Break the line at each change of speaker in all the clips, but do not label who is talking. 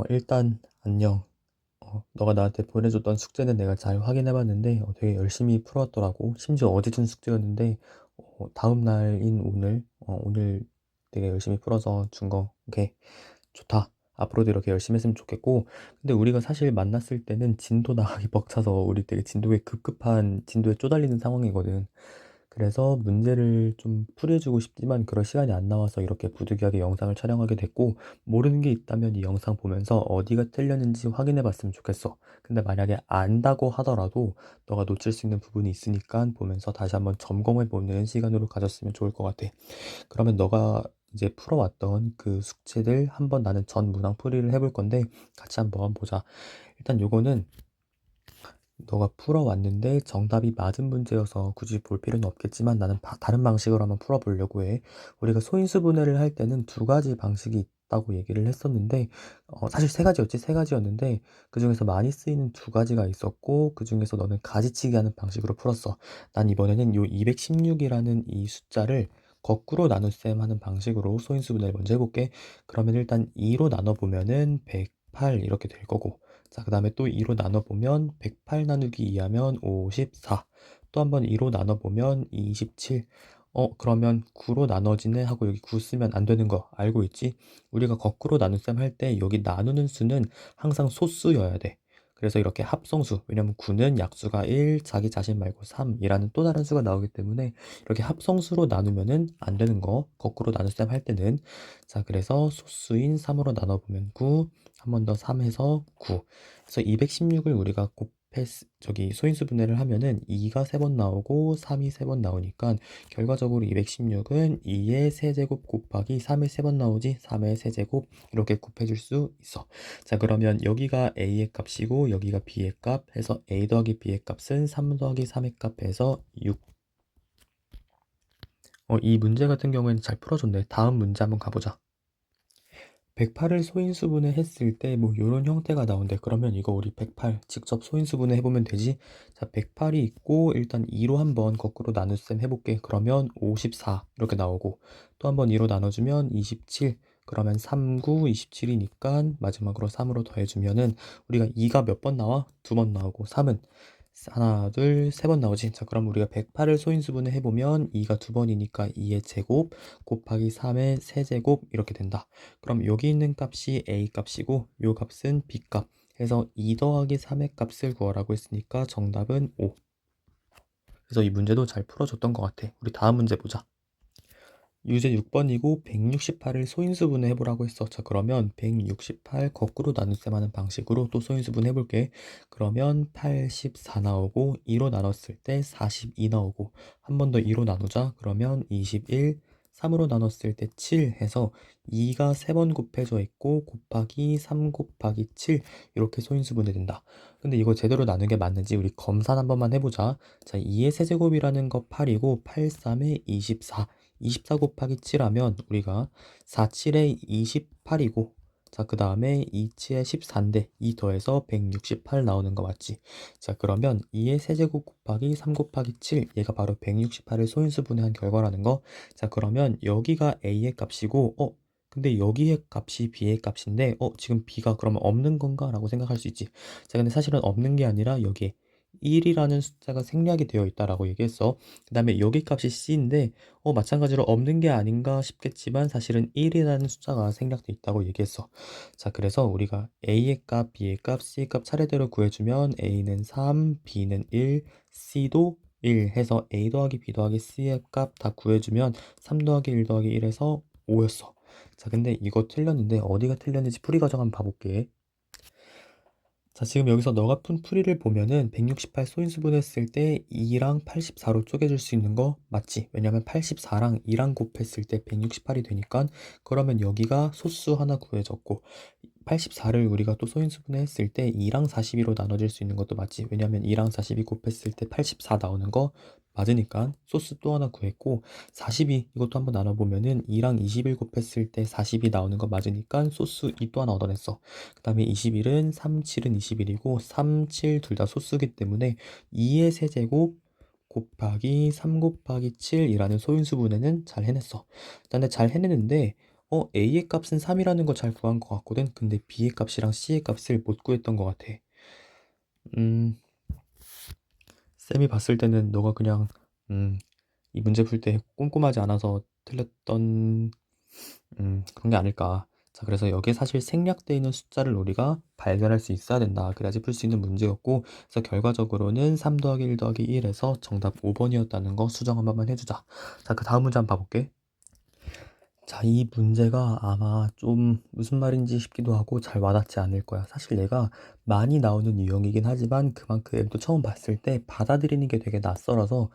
일단 안녕. 너가 나한테 보내줬던 숙제는 내가 잘 확인해 봤는데 되게 열심히 풀었더라고. 심지어 어제 준 숙제였는데 다음 날인 오늘 되게 열심히 풀어서 준 거. 오케이. 좋다. 앞으로도 이렇게 열심히 했으면 좋겠고. 근데 우리가 사실 만났을 때는 진도 나가기 벅차서 우리 되게 진도에 급급한 진도에 쪼달리는 상황이거든. 그래서 문제를 좀 풀이해주고 싶지만 그럴 시간이 안 나와서 이렇게 부득이하게 영상을 촬영하게 됐고, 모르는 게 있다면 이 영상 보면서 어디가 틀렸는지 확인해 봤으면 좋겠어. 근데 만약에 안다고 하더라도 너가 놓칠 수 있는 부분이 있으니까 보면서 다시 한번 점검해 보는 시간으로 가졌으면 좋을 것 같아. 그러면 너가 이제 풀어왔던 그 숙제들 한번 나는 전 문항 풀이를 해볼 건데 같이 한번 보자. 일단 요거는 너가 풀어왔는데 정답이 맞은 문제여서 굳이 볼 필요는 없겠지만 나는 다른 방식으로 한번 풀어보려고 해. 우리가 소인수분해를 할 때는 두 가지 방식이 있다고 얘기를 했었는데, 사실 세 가지였지. 세 가지였는데 그중에서 많이 쓰이는 두 가지가 있었고, 그중에서 너는 가지치기 하는 방식으로 풀었어. 난 이번에는 요 216이라는 이 숫자를 거꾸로 나눗셈 하는 방식으로 소인수분해를 먼저 해볼게. 그러면 일단 2로 나눠보면은 108 이렇게 될 거고, 자, 그 다음에 또 2로 나눠보면 108 나누기 2 하면 54. 또 한 번 2로 나눠보면 27. 그러면 9로 나눠지네 하고 여기 9 쓰면 안 되는 거 알고 있지? 우리가 거꾸로 나눗셈 할 때 여기 나누는 수는 항상 소수여야 돼. 그래서 이렇게 합성수, 왜냐면 9는 약수가 1, 자기 자신 말고 3이라는 또 다른 수가 나오기 때문에 이렇게 합성수로 나누면은 안 되는 거, 거꾸로 나눗셈 할 때는. 자, 그래서 소수인 3으로 나눠보면 9, 한 번 더 3 해서 9. 그래서 216을 우리가 저기 소인수 분해를 하면은 2가 3번 나오고 3이 3번 나오니까 결과적으로 216은 2의 세제곱 곱하기 3의 3번 나오지, 3의 세제곱 이렇게 곱해줄 수 있어. 자, 그러면 여기가 a의 값이고 여기가 b의 값 해서 a 더하기 b의 값은 3 더하기 3의 값 해서 6. 이 문제 같은 경우에는 잘 풀어줬네. 다음 문제 한번 가보자. 108을 소인수분해 했을 때 뭐 이런 형태가 나온대. 그러면 이거 우리 108 직접 소인수분해 해보면 되지. 자, 108이 있고 일단 2로 한번 거꾸로 나눗셈 해볼게. 그러면 54 이렇게 나오고, 또 한번 2로 나눠주면 27. 그러면 3, 9, 27이니까 마지막으로 3으로 더해주면은 우리가 2가 몇 번 나와? 두 번 나오고, 3은 하나, 둘, 세 번 나오지. 자, 그럼 우리가 108을 소인수분해 해보면 2가 두 번이니까 2의 제곱 곱하기 3의 세제곱 이렇게 된다. 그럼 여기 있는 값이 a 값이고 요 값은 b 값 해서 2 더하기 3의 값을 구하라고 했으니까 정답은 5. 그래서 이 문제도 잘 풀어줬던 것 같아. 우리 다음 문제 보자. 유제 6번이고 168을 소인수분해 해보라고 했어. 자, 그러면 168 거꾸로 나눗셈 하는 방식으로 또 소인수분 해볼게. 그러면 84 나오고 2로 나눴을 때 42 나오고, 한 번 더 2로 나누자. 그러면 21, 3으로 나눴을 때 7 해서 2가 3번 곱해져 있고 곱하기 3 곱하기 7 이렇게 소인수분해 된다. 근데 이거 제대로 나누게 맞는지 우리 검사 한 번만 해보자. 자, 2의 세제곱이라는 거 8이고 8, 3에 24. 24 곱하기 7 하면 우리가 4, 7에 28이고, 자, 그 다음에 2, 7에 14인데 2 더해서 168 나오는 거 맞지? 자, 그러면 2의 세제곱 곱하기 3 곱하기 7, 얘가 바로 168을 소인수분해한 결과라는 거. 자, 그러면 여기가 a의 값이고, 근데 여기의 값이 b의 값인데 지금 b가 그러면 없는 건가? 라고 생각할 수 있지. 자, 근데 사실은 없는 게 아니라 여기에 1이라는 숫자가 생략이 되어 있다라고 얘기했어. 그 다음에 여기 값이 c인데 마찬가지로 없는 게 아닌가 싶겠지만 사실은 1이라는 숫자가 생략돼 있다고 얘기했어. 자, 그래서 우리가 a의 값, b의 값, c의 값 차례대로 구해주면 a는 3, b는 1, c도 1 해서 a 더하기 b 더하기 c의 값 다 구해주면 3 더하기 1 더하기 1에서 5였어. 자, 근데 이거 틀렸는데 어디가 틀렸는지 풀이 과정 한번 봐볼게. 자, 지금 여기서 너가 푼 풀이를 보면은 168 소인수분했을 때 2랑 84로 쪼개줄 수 있는 거 맞지? 왜냐면 84랑 2랑 곱했을 때 168이 되니까. 그러면 여기가 소수 하나 구해졌고, 84를 우리가 또 소인수분해 했을 때 2랑 42로 나눠질 수 있는 것도 맞지? 왜냐면 2랑 42 곱했을 때 84 나오는 거 맞으니까 소스 또 하나 구했고, 42 이것도 한번 나눠보면은 2랑 21 곱했을 때 40이 나오는 거 맞으니까 소스 2 또 하나 얻어냈어. 그 다음에 21은 3, 7은 21이고 3, 7 둘 다 소수기 때문에 2의 세제곱 곱하기 3 곱하기 7이라는 소인수분해는 잘 해냈어. 근데 잘 해내는데 A의 값은 3이라는 거 잘 구한 것 같거든. 근데 B의 값이랑 C의 값을 못 구했던 것 같아. 음, 쌤이 봤을 때는 너가 그냥 이 문제 풀 때 꼼꼼하지 않아서 틀렸던 그런 게 아닐까. 자, 그래서 여기에 사실 생략되어 있는 숫자를 우리가 발견할 수 있어야 된다. 그래야지 풀 수 있는 문제였고, 그래서 결과적으로는 3 더하기 1 더하기 1에서 정답 5번이었다는 거 수정 한 번만 해주자. 자, 그 다음 문제 한번 봐볼게. 자, 이 문제가 아마 좀 무슨 말인지 싶기도 하고 잘 와닿지 않을 거야. 사실 얘가 많이 나오는 유형이긴 하지만 그만큼 또 처음 봤을 때 받아들이는 게 되게 낯설어서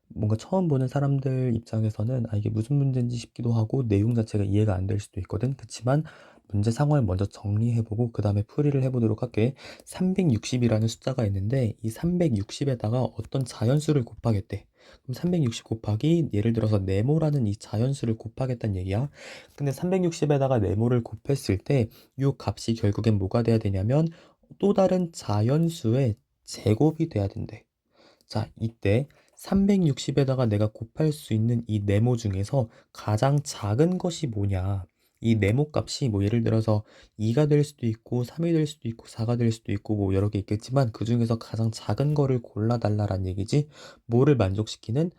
뭔가 처음 보는 사람들 입장에서는 이게 무슨 문제인지 싶기도 하고 내용 자체가 이해가 안 될 수도 있거든. 그치만 문제 상황을 먼저 정리해보고 그 다음에 풀이를 해보도록 할게. 360이라는 숫자가 있는데 이 360에다가 어떤 자연수를 곱하겠대. 그럼 360 곱하기 예를 들어서 네모라는 이 자연수를 곱하겠다는 얘기야. 근데 360에다가 네모를 곱했을 때 이 값이 결국엔 뭐가 돼야 되냐면 또 다른 자연수의 제곱이 돼야 된대. 자, 이때 360에다가 내가 곱할 수 있는 이 네모 중에서 가장 작은 것이 뭐냐? 이 네모 값이 뭐 예를 들어서 2가 될 수도 있고 3이 될 수도 있고 4가 될 수도 있고 뭐 여러 개 있겠지만 그 중에서 가장 작은 거를 골라달라는 얘기지. 뭐를 만족시키는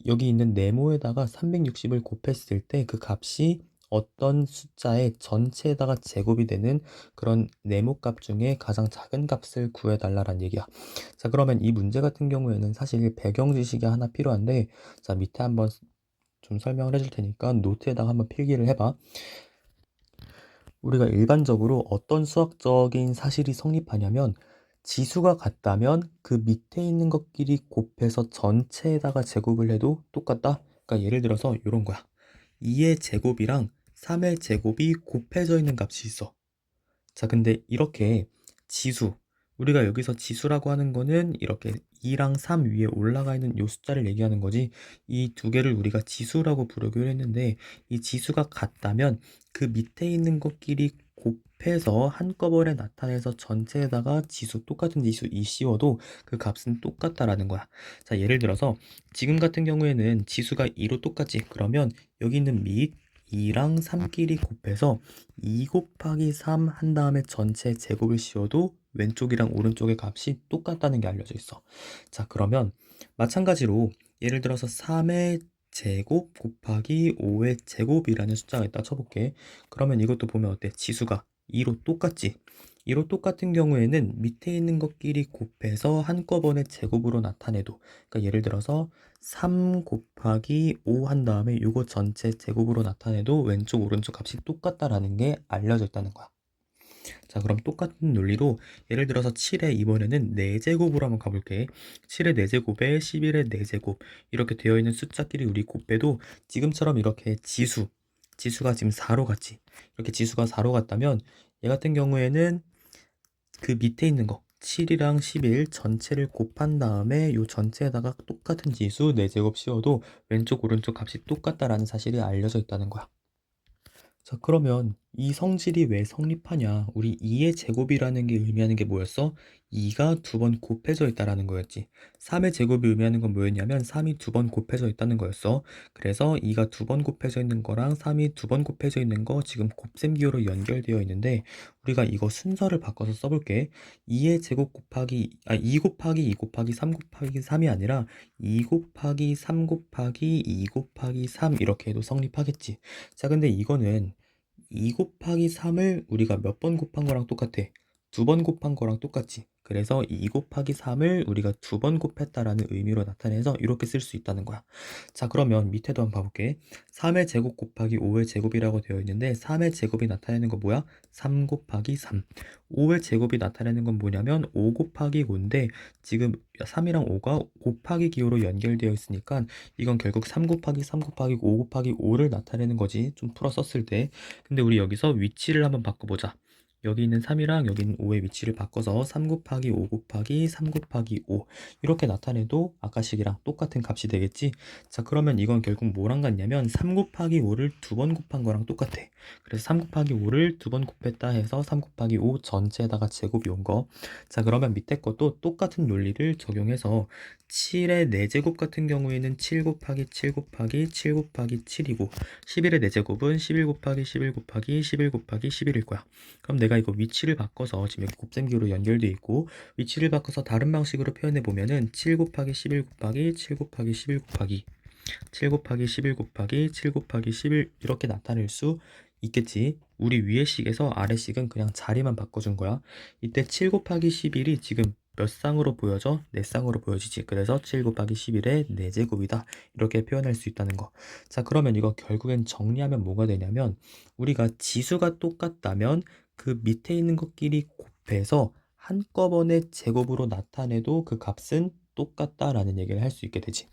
여기 있는 네모에다가 360을 곱했을 때 그 값이 어떤 숫자의 전체에다가 제곱이 되는 그런 네모 값 중에 가장 작은 값을 구해달라는 얘기야. 자, 그러면 이 문제 같은 경우에는 사실 배경 지식이 하나 필요한데, 자, 밑에 한번 좀 설명을 해줄 테니까 노트에다가 한번 필기를 해봐. 우리가 일반적으로 어떤 수학적인 사실이 성립하냐면 지수가 같다면 그 밑에 있는 것끼리 곱해서 전체에다가 제곱을 해도 똑같다. 그러니까 예를 들어서 이런 거야. 2의 제곱이랑 3의 제곱이 곱해져 있는 값이 있어. 자, 근데 이렇게 지수, 우리가 여기서 지수라고 하는 거는 이렇게 2랑 3 위에 올라가 있는 요 숫자를 얘기하는 거지. 이 두 개를 우리가 지수라고 부르기로 했는데 이 지수가 같다면 그 밑에 있는 것끼리 곱해서 한꺼번에 나타내서 전체에다가 지수 똑같은 지수 2 씌워도 그 값은 똑같다라는 거야. 자, 예를 들어서 지금 같은 경우에는 지수가 2로 똑같지. 그러면 여기 있는 밑 2랑 3끼리 곱해서 2 곱하기 3 한 다음에 전체 제곱을 씌워도 왼쪽이랑 오른쪽의 값이 똑같다는 게 알려져 있어. 자, 그러면 마찬가지로 예를 들어서 3의 제곱 곱하기 5의 제곱이라는 숫자가 있다 쳐볼게. 그러면 이것도 보면 어때? 지수가 2로 똑같지? 2로 똑같은 경우에는 밑에 있는 것끼리 곱해서 한꺼번에 제곱으로 나타내도, 그러니까 예를 들어서 3 곱하기 5 한 다음에 이거 전체 제곱으로 나타내도 왼쪽 오른쪽 값이 똑같다라는 게 알려져 있다는 거야. 자, 그럼 똑같은 논리로 예를 들어서 7의 이번에는 4제곱으로 한번 가볼게. 7의 4제곱에 11의 4제곱 이렇게 되어 있는 숫자끼리 우리 곱해도 지금처럼 이렇게 지수가 지금 4로 갔지. 이렇게 지수가 4로 갔다면 얘 같은 경우에는 그 밑에 있는 거 7이랑 11 전체를 곱한 다음에 요 전체에다가 똑같은 지수 4제곱 씌워도 왼쪽 오른쪽 값이 똑같다라는 사실이 알려져 있다는 거야. 자, 그러면 이 성질이 왜 성립하냐? 우리 2의 제곱이라는 게 의미하는 게 뭐였어? 2가 두 번 곱해져 있다라는 거였지. 3의 제곱이 의미하는 건 뭐였냐면 3이 두 번 곱해져 있다는 거였어. 그래서 2가 두 번 곱해져 있는 거랑 3이 두 번 곱해져 있는 거 지금 곱셈 기호로 연결되어 있는데 우리가 이거 순서를 바꿔서 써볼게. 2의 제곱 곱하기 2 곱하기 2 곱하기 3 곱하기 3이 아니라 2 곱하기 3 곱하기 2 곱하기 3 이렇게 해도 성립하겠지. 자, 근데 이거는 2 곱하기 3을 우리가 몇 번 곱한 거랑 똑같아. 두 번 곱한 거랑 똑같지. 그래서 2 곱하기 3을 우리가 두 번 곱했다라는 의미로 나타내서 이렇게 쓸 수 있다는 거야. 자, 그러면 밑에도 한번 봐볼게. 3의 제곱 곱하기 5의 제곱이라고 되어 있는데 3의 제곱이 나타내는 건 뭐야? 3 곱하기 3. 5의 제곱이 나타내는 건 뭐냐면 5 곱하기 5인데 지금 3이랑 5가 곱하기 기호로 연결되어 있으니까 이건 결국 3 곱하기 3 곱하기 5 곱하기 5를 나타내는 거지. 좀 풀어 썼을 때. 근데 우리 여기서 위치를 한번 바꿔보자. 여기 있는 3이랑 여기 있는 5의 위치를 바꿔서 3 곱하기 5 곱하기 3 곱하기 5 이렇게 나타내도 아까식이랑 똑같은 값이 되겠지? 자, 그러면 이건 결국 뭐랑 같냐면 3 곱하기 5를 두 번 곱한 거랑 똑같아. 그래서 3 곱하기 5를 두 번 곱했다 해서 3 곱하기 5 전체에다가 제곱이 온 거. 자, 그러면 밑에 것도 똑같은 논리를 적용해서 7의 4제곱 같은 경우에는 7 곱하기 7 곱하기 7 곱하기 7이고 11의 4제곱은 11 곱하기 11 곱하기 11 곱하기 11일 거야. 그럼 내가 이거 위치를 바꿔서 지금 여기 곱셈기로 연결돼 있고 위치를 바꿔서 다른 방식으로 표현해 보면은 7 곱하기 11 곱하기 7 곱하기 11 곱하기 7 곱하기 11 곱하기 7 곱하기 11 이렇게 나타낼 수 있겠지. 우리 위의 식에서 아래 식은 그냥 자리만 바꿔준 거야. 이때 7 곱하기 11이 지금 몇 쌍으로 보여져? 4쌍으로 보여지지. 그래서 7 곱하기 11의 4제곱이다. 이렇게 표현할 수 있다는 거. 자, 그러면 이거 결국엔 정리하면 뭐가 되냐면 우리가 지수가 똑같다면 그 밑에 있는 것끼리 곱해서 한꺼번에 제곱으로 나타내도 그 값은 똑같다라는 얘기를 할 수 있게 되지.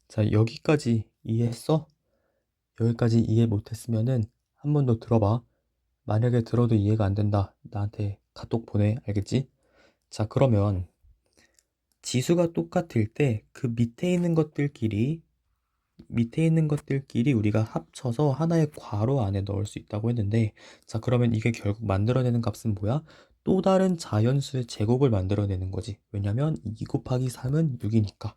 자, 여기까지 이해했어? 여기까지 이해 못했으면은 한 번 더 들어봐. 만약에 들어도 이해가 안 된다. 나한테 카톡 보내. 알겠지? 자, 그러면 지수가 똑같을 때 그 밑에 있는 것들끼리 우리가 합쳐서 하나의 괄호 안에 넣을 수 있다고 했는데, 자, 그러면 이게 결국 만들어내는 값은 뭐야? 또 다른 자연수의 제곱을 만들어내는 거지. 왜냐면 2 곱하기 3은 6이니까.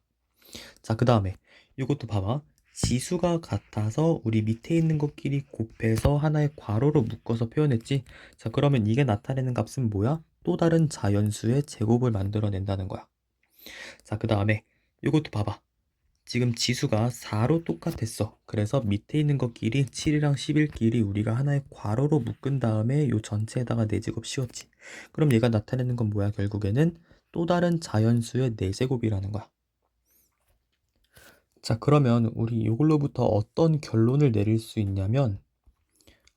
자, 그 다음에 이것도 봐봐. 지수가 같아서 우리 밑에 있는 것끼리 곱해서 하나의 괄호로 묶어서 표현했지. 자, 그러면 이게 나타내는 값은 뭐야? 또 다른 자연수의 제곱을 만들어낸다는 거야. 자, 그 다음에 이것도 봐봐. 지금 지수가 4로 똑같았어. 그래서 밑에 있는 것끼리 7이랑 11끼리 우리가 하나의 괄호로 묶은 다음에 요 전체에다가 4제곱 씌웠지. 그럼 얘가 나타내는 건 뭐야? 결국에는 또 다른 자연수의 4제곱이라는 거야. 자, 그러면 우리 이걸로부터 어떤 결론을 내릴 수 있냐면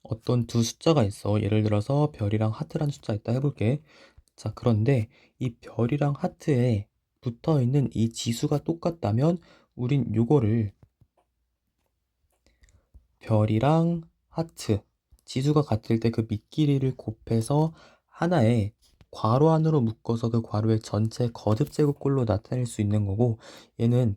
어떤 두 숫자가 있어. 예를 들어서 별이랑 하트라는 숫자 있다 해볼게. 자, 그런데 이 별이랑 하트에 붙어 있는 이 지수가 똑같다면 우린 요거를 별이랑 하트 지수가 같을 때 그 밑끼리를 곱해서 하나의 괄호 안으로 묶어서 그 괄호의 전체 거듭 제곱꼴로 나타낼 수 있는 거고, 얘는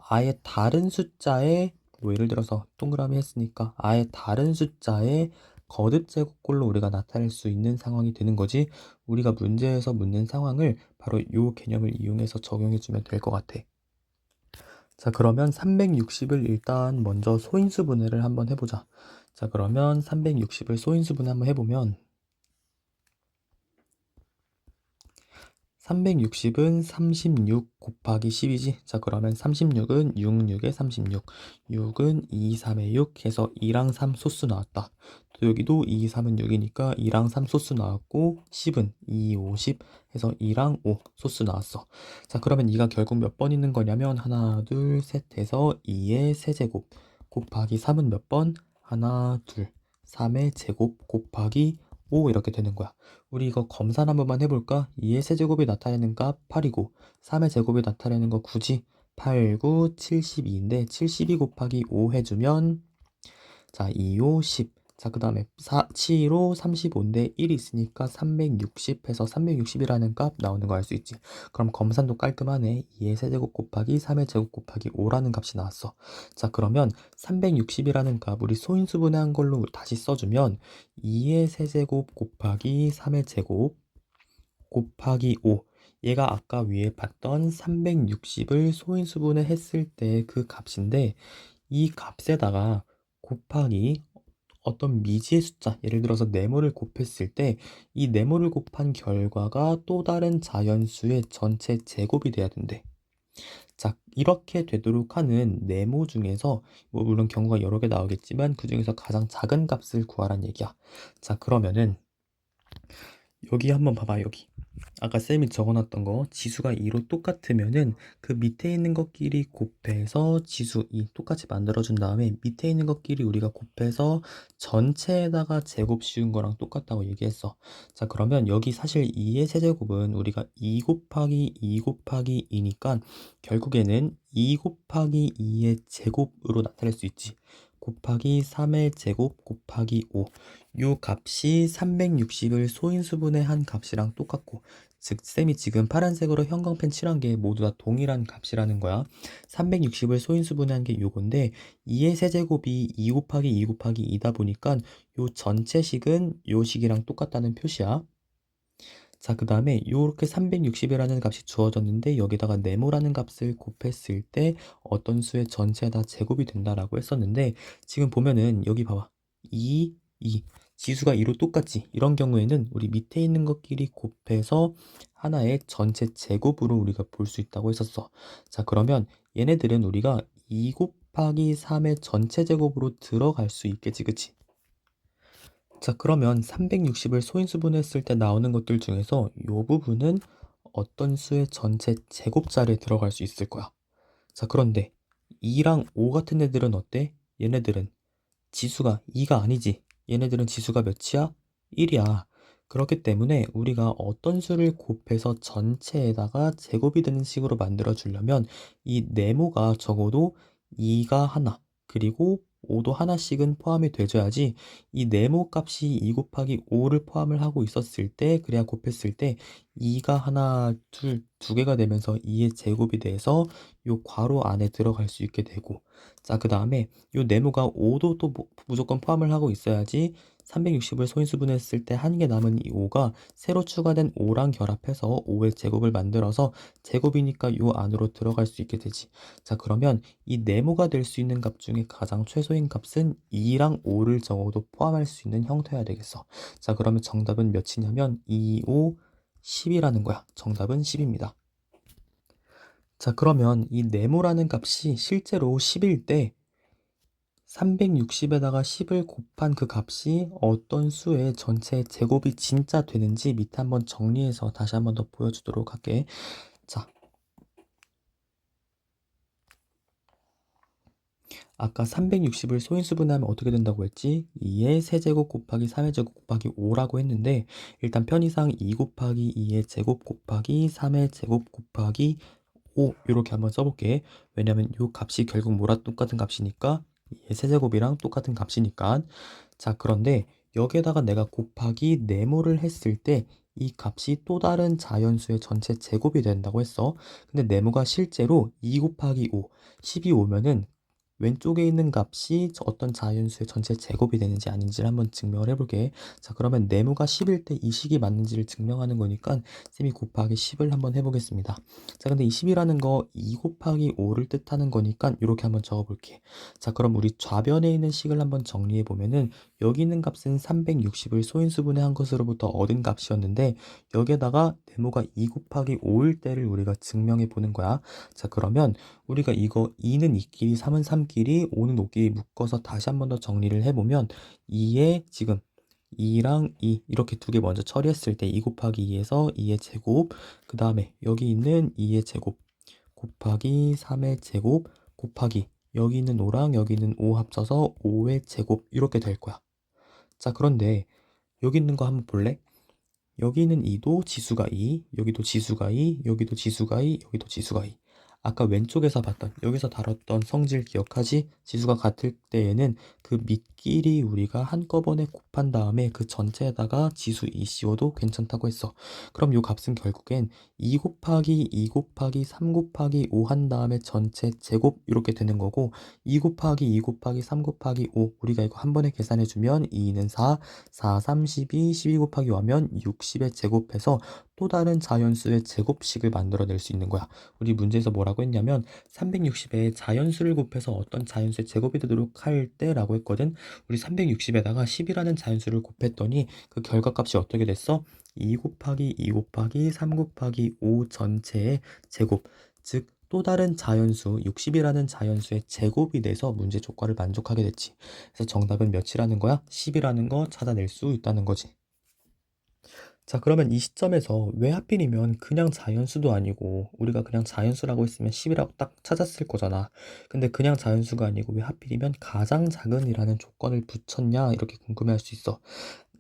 아예 다른 숫자의 뭐 예를 들어서 동그라미 했으니까 아예 다른 숫자의 거듭 제곱꼴로 우리가 나타낼 수 있는 상황이 되는 거지. 우리가 문제에서 묻는 상황을 바로 이 개념을 이용해서 적용해 주면 될 것 같아. 자, 그러면 360을 일단 먼저 소인수 분해를 한번 해보자. 자, 그러면 360을 소인수 분해 한번 해보면 360은 36 곱하기 10이지. 자, 그러면 36은 6, 6에 36, 6은 2, 3에 6 해서 2랑 3 소수 나왔다. 또 여기도 2, 3은 6이니까 2랑 3 소수 나왔고 10은 2, 5, 10 해서 2랑 5 소수 나왔어. 자, 그러면 2가 결국 몇 번 있는 거냐면 하나, 둘, 셋 해서 2의 세제곱 곱하기 3은 몇 번? 하나, 둘, 3의 제곱 곱하기 5 이렇게 되는 거야. 우리 이거 검산 한 번만 해볼까? 2의 세제곱이 나타내는 값 8이고 3의 제곱이 나타내는 거 9지. 8, 9, 72인데 72 곱하기 5 해주면 자, 2, 5, 10. 자, 그 다음에 7로 35인데 1이 있으니까 360 해서 360이라는 값 나오는 거 알 수 있지. 그럼 검산도 깔끔하네. 2의 세제곱 곱하기 3의 제곱 곱하기 5라는 값이 나왔어. 자, 그러면 360이라는 값 우리 소인수분해한 걸로 다시 써주면 2의 세제곱 곱하기 3의 제곱 곱하기 5. 얘가 아까 위에 봤던 360을 소인수분해 했을 때 그 값인데 이 값에다가 곱하기 어떤 미지의 숫자, 예를 들어서 네모를 곱했을 때 이 네모를 곱한 결과가 또 다른 자연수의 전체 제곱이 돼야 된대. 자, 이렇게 되도록 하는 네모 중에서 뭐 물론 경우가 여러 개 나오겠지만 그 중에서 가장 작은 값을 구하란 얘기야. 자, 그러면은 여기 한번 봐봐. 여기 아까 쌤이 적어놨던 거 지수가 2로 똑같으면은 그 밑에 있는 것끼리 곱해서 지수 2 똑같이 만들어준 다음에 밑에 있는 것끼리 우리가 곱해서 전체에다가 제곱 씌운 거랑 똑같다고 얘기했어. 자, 그러면 여기 사실 2의 세제곱은 우리가 2 곱하기 2 곱하기 2니까 결국에는 2 곱하기 2의 제곱으로 나타낼 수 있지. 곱하기 3의 제곱 곱하기 5. 요 값이 360을 소인수분의 한 값이랑 똑같고, 즉 쌤이 지금 파란색으로 형광펜 칠한 게 모두 다 동일한 값이라는 거야. 360을 소인수분의 한 게 요건데 2의 세제곱이 2 곱하기 2 곱하기 2다 보니까 요 전체 식은 요 식이랑 똑같다는 표시야. 자, 그 다음에 요렇게 360이라는 값이 주어졌는데 여기다가 네모라는 값을 곱했을 때 어떤 수의 전체가 다 제곱이 된다라고 했었는데, 지금 보면은 여기 봐봐. 2, 2. 지수가 2로 똑같지? 이런 경우에는 우리 밑에 있는 것끼리 곱해서 하나의 전체 제곱으로 우리가 볼 수 있다고 했었어. 자, 그러면 얘네들은 우리가 2 곱하기 3의 전체 제곱으로 들어갈 수 있겠지, 그치? 자, 그러면 360을 소인수분했을 때 나오는 것들 중에서 이 부분은 어떤 수의 전체 제곱자리에 들어갈 수 있을 거야. 자, 그런데 2랑 5 같은 애들은 어때? 얘네들은 지수가 2가 아니지. 얘네들은 지수가 몇이야? 1이야. 그렇기 때문에 우리가 어떤 수를 곱해서 전체에다가 제곱이 되는 식으로 만들어 주려면 이 네모가 적어도 2가 하나, 그리고 5도 하나씩은 포함이 돼줘야지. 이 네모 값이 2 곱하기 5를 포함을 하고 있었을 때, 그래야 곱했을 때 2가 하나, 둘, 두 개가 되면서 2의 제곱이 돼서 요 괄호 안에 들어갈 수 있게 되고, 자, 그 다음에 요 네모가 5도 또 무조건 포함을 하고 있어야지. 360을 소인수분했을 때 한 개 남은 이 5가 새로 추가된 5랑 결합해서 5의 제곱을 만들어서 제곱이니까 요 안으로 들어갈 수 있게 되지. 자, 그러면 이 네모가 될 수 있는 값 중에 가장 최소인 값은 2랑 5를 적어도 포함할 수 있는 형태여야 되겠어. 자, 그러면 정답은 몇이냐면 2, 5, 10이라는 거야. 정답은 10입니다. 자, 그러면 이 네모라는 값이 실제로 10일 때 360에다가 10을 곱한 그 값이 어떤 수의 전체 제곱이 진짜 되는지 밑에 한번 정리해서 다시 한번 더 보여주도록 할게. 자, 아까 360을 소인수분하면 어떻게 된다고 했지? 2의 세제곱 곱하기 3의 제곱 곱하기 5라고 했는데, 일단 편의상 2 곱하기 2의 제곱 곱하기 3의 제곱 곱하기 5 이렇게 한번 써볼게. 왜냐면 이 값이 결국 뭐랑 똑같은 값이니까 2의 세제곱이랑 똑같은 값이니까. 자, 그런데 여기에다가 내가 곱하기 네모를 했을 때 이 값이 또 다른 자연수의 전체 제곱이 된다고 했어. 근데 네모가 실제로 2 곱하기 5, 10이 오면은 왼쪽에 있는 값이 어떤 자연수의 전체 제곱이 되는지 아닌지를 한번 증명을 해볼게. 자, 그러면 네모가 10일 때 이 식이 맞는지를 증명하는 거니까 쌤이 곱하기 10을 한번 해보겠습니다. 자, 근데 이 10이라는 거 2 곱하기 5를 뜻하는 거니까 이렇게 한번 적어볼게. 자, 그럼 우리 좌변에 있는 식을 한번 정리해 보면은 여기 있는 값은 360을 소인수분해 한 것으로부터 얻은 값이었는데, 여기에다가 네모가 2 곱하기 5일 때를 우리가 증명해 보는 거야. 자, 그러면 우리가 이거 2는 2끼리 3은 3끼리 5는 5끼리 묶어서 다시 한 번 더 정리를 해보면 2에 지금 2랑 2 이렇게 두 개 먼저 처리했을 때 2 곱하기 2에서 2의 제곱, 그 다음에 여기 있는 2의 제곱 곱하기 3의 제곱 곱하기 여기 있는 5랑 여기 있는 5 합쳐서 5의 제곱 이렇게 될 거야. 자, 그런데 여기 있는 거 한번 볼래? 여기 있는 2도 지수가 2, 여기도 지수가 2, 여기도 지수가 2, 여기도 지수가 2. 아까 왼쪽에서 봤던, 여기서 다뤘던 성질 기억하지? 지수가 같을 때에는 그 밑끼리 우리가 한꺼번에 곱한 다음에 그 전체에다가 지수 2 씌워도 괜찮다고 했어. 그럼 요 값은 결국엔 2 곱하기 2 곱하기 3 곱하기 5 한 다음에 전체 제곱 이렇게 되는 거고, 2 곱하기 2 곱하기 3 곱하기 5 우리가 이거 한 번에 계산해주면 2는 4, 4, 32, 12 곱하기 5 하면 60에 제곱해서 또 다른 자연수의 제곱식을 만들어낼 수 있는 거야. 우리 문제에서 뭐라고 했냐면 360에 자연수를 곱해서 어떤 자연수의 제곱이 되도록 할 때라고 했거든. 우리 360에다가 10이라는 자연수를 곱했더니 그 결과값이 어떻게 됐어? 2 곱하기 2 곱하기 3 곱하기 5 전체의 제곱, 즉 또 다른 자연수 60이라는 자연수의 제곱이 돼서 문제 조건을 만족하게 됐지. 그래서 정답은 몇이라는 거야? 10이라는 거 찾아낼 수 있다는 거지. 자, 그러면 이 시점에서 왜 하필이면 그냥 자연수도 아니고 우리가 그냥 자연수라고 했으면 10이라고 딱 찾았을 거잖아. 근데 그냥 자연수가 아니고 왜 하필이면 가장 작은이라는 조건을 붙였냐 이렇게 궁금해할 수 있어.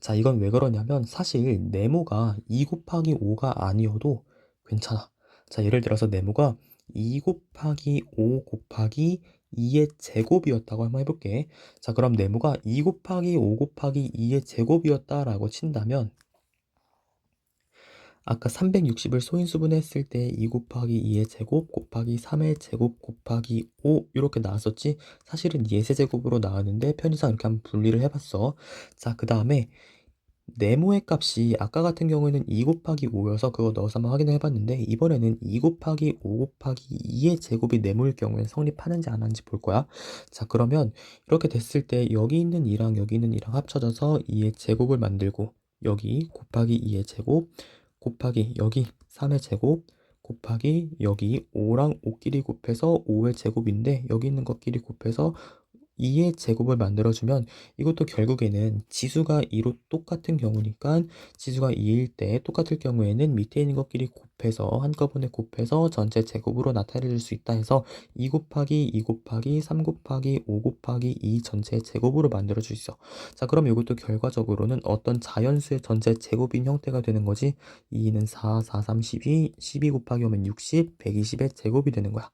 자, 이건 왜 그러냐면 사실 네모가 2 곱하기 5가 아니어도 괜찮아. 자, 예를 들어서 네모가 2 곱하기 5 곱하기 2의 제곱이었다고 한번 해볼게. 자, 그럼 네모가 2 곱하기 5 곱하기 2의 제곱이었다라고 친다면 아까 360을 소인수분해 했을 때 2 곱하기 2의 제곱 곱하기 3의 제곱 곱하기 5 이렇게 나왔었지? 사실은 2의 세제곱으로 나왔는데 편의상 이렇게 한번 분리를 해봤어. 자, 그 다음에 네모의 값이 아까 같은 경우에는 2 곱하기 5여서 그거 넣어서 한번 확인을 해봤는데 이번에는 2 곱하기 5 곱하기 2의 제곱이 네모일 경우에 성립하는지 안 하는지 볼 거야. 자, 그러면 이렇게 됐을 때 여기 있는 2랑 여기 있는 2랑 합쳐져서 2의 제곱을 만들고 여기 곱하기 2의 제곱 곱하기 여기 3의 제곱 곱하기 여기 5랑 5끼리 곱해서 5의 제곱인데 여기 있는 것끼리 곱해서 2의 제곱을 만들어주면 이것도 결국에는 지수가 2로 똑같은 경우니까 지수가 2일 때 똑같을 경우에는 밑에 있는 것끼리 곱해서 한꺼번에 곱해서 전체 제곱으로 나타내줄 수 있다 해서 2 곱하기 2 곱하기 3 곱하기 5 곱하기 2 전체 제곱으로 만들어줄 수 있어. 자, 그럼 이것도 결과적으로는 어떤 자연수의 전체 제곱인 형태가 되는 거지. 2는 4, 4, 3, 12, 12 곱하기 오면 60, 120의 제곱이 되는 거야.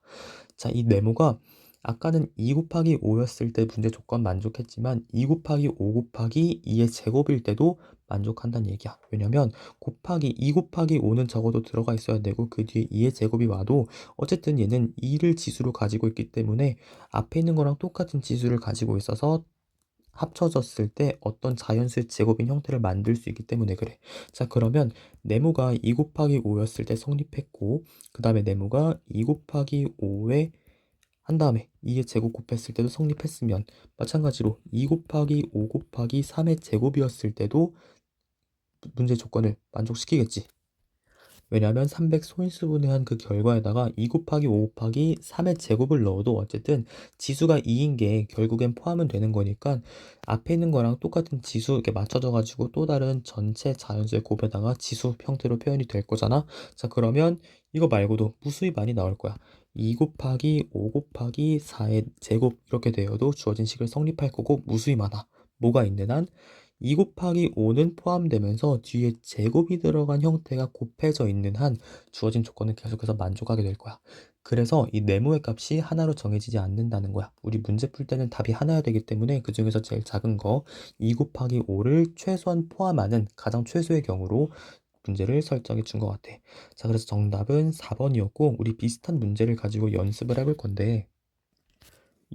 자, 이 네모가 아까는 2 곱하기 5였을 때 문제 조건 만족했지만 2 곱하기 5 곱하기 2의 제곱일 때도 만족한다는 얘기야. 왜냐면 곱하기 2 곱하기 5는 적어도 들어가 있어야 되고 그 뒤에 2의 제곱이 와도 어쨌든 얘는 2를 지수로 가지고 있기 때문에 앞에 있는 거랑 똑같은 지수를 가지고 있어서 합쳐졌을 때 어떤 자연수의 제곱인 형태를 만들 수 있기 때문에 그래. 자, 그러면 네모가 2 곱하기 5였을 때 성립했고 그 다음에 네모가 2 곱하기 5에 한 다음에 2의 제곱 곱했을 때도 성립했으면 마찬가지로 2 곱하기 5 곱하기 3의 제곱이었을 때도 문제 조건을 만족시키겠지. 왜냐하면 300 소인수분해한 그 결과에다가 2 곱하기 5 곱하기 3의 제곱을 넣어도 어쨌든 지수가 2인 게 결국엔 포함은 되는 거니까 앞에 있는 거랑 똑같은 지수 이렇게 맞춰져 가지고 또 다른 전체 자연수의 곱에다가 지수 형태로 표현이 될 거잖아. 자, 그러면 이거 말고도 무수히 많이 나올 거야. 2 곱하기 5 곱하기 4의 제곱 이렇게 되어도 주어진 식을 성립할 거고 무수히 많아. 뭐가 있는 한 2 곱하기 5는 포함되면서 뒤에 제곱이 들어간 형태가 곱해져 있는 한 주어진 조건은 계속해서 만족하게 될 거야. 그래서 이 네모의 값이 하나로 정해지지 않는다는 거야. 우리 문제 풀 때는 답이 하나여야 되기 때문에 그 중에서 제일 작은 거 2 곱하기 5를 최소한 포함하는 가장 최소의 경우로 문제를 설정해 준 것 같아. 자, 그래서 정답은 4번이었고 우리 비슷한 문제를 가지고 연습을 해볼 건데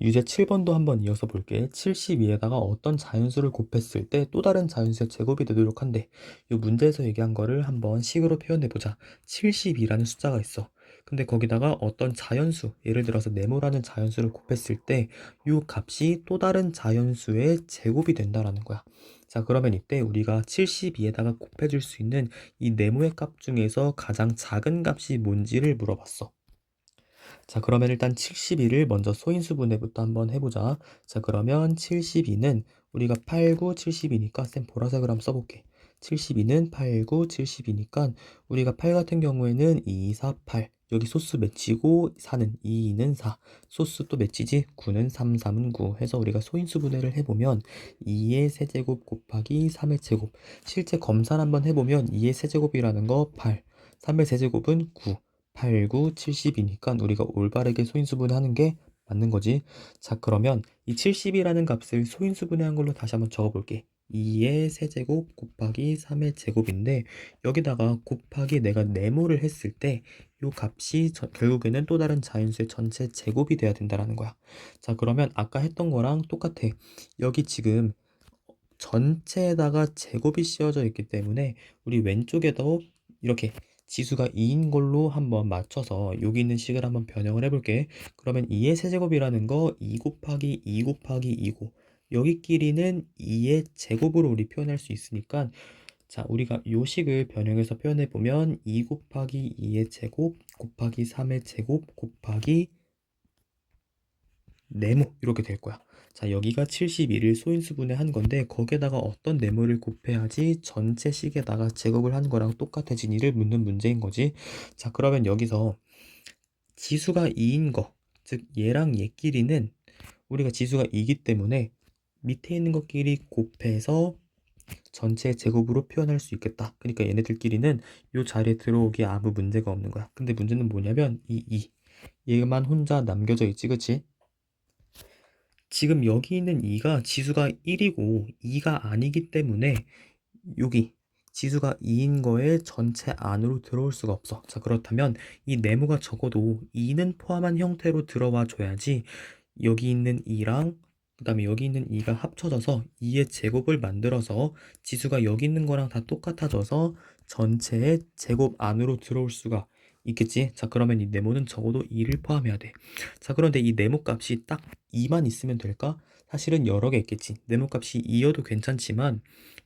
유제 7번도 한번 이어서 볼게. 72에다가 어떤 자연수를 곱했을 때 또 다른 자연수의 제곱이 되도록 한대. 이 문제에서 얘기한 거를 한번 식으로 표현해 보자. 72라는 숫자가 있어. 근데 거기다가 어떤 자연수, 예를 들어서 네모라는 자연수를 곱했을 때 이 값이 또 다른 자연수의 제곱이 된다라는 거야. 자, 그러면 이때 우리가 72에다가 곱해줄 수 있는 이 네모의 값 중에서 가장 작은 값이 뭔지를 물어봤어. 자, 그러면 일단 72를 먼저 소인수분해부터 한번 해보자. 자, 그러면 72는 우리가 8, 9, 70이니까 쌤 보라색으로 한번 써볼게. 72는 8, 9, 70이니까 우리가 8 같은 경우에는 2, 4, 8 여기 소수 맺히고 4는 2는 4 소수 또 맺히지 9는 3, 3은 9 해서 우리가 소인수분해를 해보면 2의 세제곱 곱하기 3의 제곱 실제 검사를 한번 해보면 2의 세제곱이라는 거 8, 3의 세제곱은 9 8, 9, 70이니까 우리가 올바르게 소인수분해하는 게 맞는 거지. 자, 그러면 이 70이라는 값을 소인수분해한 걸로 다시 한번 적어볼게. 2의 세제곱 곱하기 3의 제곱인데 여기다가 곱하기 내가 네모를 했을 때 이 값이 결국에는 또 다른 자연수의 전체 제곱이 돼야 된다는 거야. 자, 그러면 아까 했던 거랑 똑같아. 여기 지금 전체에다가 제곱이 씌워져 있기 때문에 우리 왼쪽에도 이렇게 지수가 2인 걸로 한번 맞춰서 여기 있는 식을 한번 변형을 해볼게. 그러면 2의 세제곱이라는 거 2 곱하기 2 곱하기 2고 여기끼리는 2의 제곱으로 우리 표현할 수 있으니까 자, 우리가 요 식을 변형해서 표현해 보면 2 곱하기 2의 제곱 곱하기 3의 제곱 곱하기 네모 이렇게 될 거야. 자, 여기가 71을 소인수분해 한 건데 거기에다가 어떤 네모를 곱해야지 전체 식에다가 제곱을 한 거랑 똑같아지니를 묻는 문제인 거지. 자, 그러면 여기서 지수가 2인 거, 즉 얘랑 얘끼리는 우리가 지수가 2기 때문에 밑에 있는 것끼리 곱해서 전체 제곱으로 표현할 수 있겠다. 그러니까 얘네들끼리는 이 자리에 들어오기에 아무 문제가 없는 거야. 근데 문제는 뭐냐면 이 2. 얘만 혼자 남겨져 있지, 그치? 지금 여기 있는 2가 지수가 1이고 2가 아니기 때문에 여기 지수가 2인 거에 전체 안으로 들어올 수가 없어. 자, 그렇다면 이 네모가 적어도 2는 포함한 형태로 들어와 줘야지 여기 있는 2랑 그 다음에 여기 있는 2가 합쳐져서 2의 제곱을 만들어서 지수가 여기 있는 거랑 다 똑같아져서 전체의 제곱 안으로 들어올 수가 있겠지. 자, 그러면 이 네모는 적어도 2를 포함해야 돼. 자, 그런데 이 네모 값이 딱 2만 있으면 될까? 사실은 여러 개 있겠지. 네모 값이 2여도 괜찮지만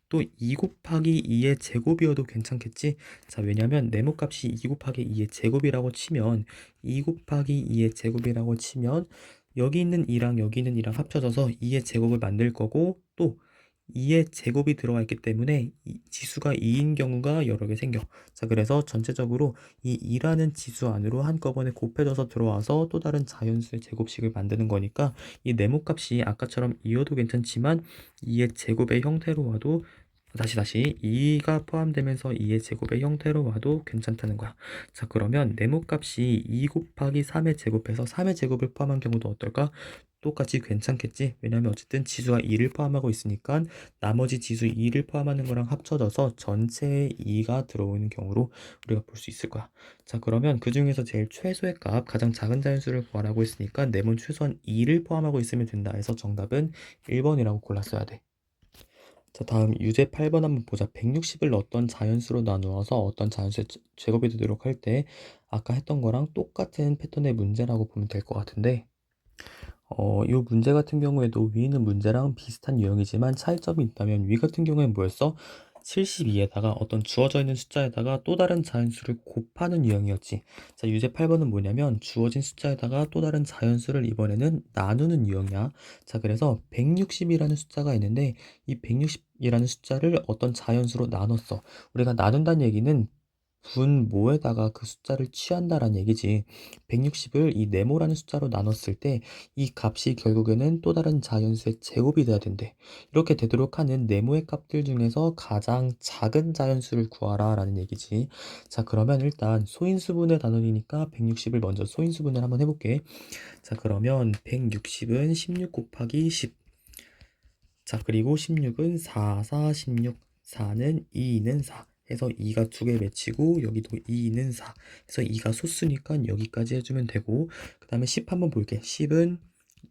또 2 곱하기 2의 제곱이어도 괜찮겠지? 자, 왜냐면 네모 값이 2 곱하기 2의 제곱이라고 치면 2 곱하기 2의 제곱이라고 치면 여기 있는 2랑 여기 있는 2랑 합쳐져서 2의 제곱을 만들 거고 또 2의 제곱이 들어와 있기 때문에 지수가 2인 경우가 여러 개 생겨. 자, 그래서 전체적으로 이 2라는 지수 안으로 한꺼번에 곱해져서 들어와서 또 다른 자연수의 제곱식을 만드는 거니까 이 네모 값이 아까처럼 2여도 괜찮지만 2의 제곱의 형태로 와도 다시 2가 포함되면서 2의 제곱의 형태로 와도 괜찮다는 거야. 자, 그러면 네모 값이 2 곱하기 3의 제곱해서 3의 제곱을 포함한 경우도 어떨까? 똑같이 괜찮겠지? 왜냐면 어쨌든 지수가 2를 포함하고 있으니까 나머지 지수 2를 포함하는 거랑 합쳐져서 전체에 2가 들어오는 경우로 우리가 볼 수 있을 거야. 자, 그러면 그 중에서 제일 최소의 값, 가장 작은 자연수를 구하라고 했으니까 네모는 최소한 2를 포함하고 있으면 된다 해서 정답은 1번이라고 골랐어야 돼. 자, 다음 유제 8번 한번 보자. 160을 어떤 자연수로 나누어서 어떤 자연수의 제곱이 되도록 할 때 아까 했던 거랑 똑같은 패턴의 문제라고 보면 될 것 같은데 이 문제 같은 경우에도 위 있는 문제랑 비슷한 유형이지만 차이점이 있다면 위 같은 경우에는 뭐였어? 72에다가 어떤 주어져 있는 숫자에다가 또 다른 자연수를 곱하는 유형이었지. 자, 유제 8번은 뭐냐면 주어진 숫자에다가 또 다른 자연수를 이번에는 나누는 유형이야. 자, 그래서 160이라는 숫자가 있는데 이 160이라는 숫자를 어떤 자연수로 나눴어. 우리가 나눈다는 얘기는 분모에다가 그 숫자를 취한다라는 얘기지. 160을 이 네모라는 숫자로 나눴을 때 이 값이 결국에는 또 다른 자연수의 제곱이 돼야 된대. 이렇게 되도록 하는 네모의 값들 중에서 가장 작은 자연수를 구하라 라는 얘기지. 자, 그러면 일단 소인수분해 단원이니까 160을 먼저 소인수분해를 한번 해볼게. 자, 그러면 160은 16 곱하기 10. 자, 그리고 16은 4, 4, 16. 4는 2는 4. 해서 2가 두 개 맺히고 여기도 2는 4. 해서 2가 소수니까 여기까지 해주면 되고 그 다음에 10 한번 볼게. 10은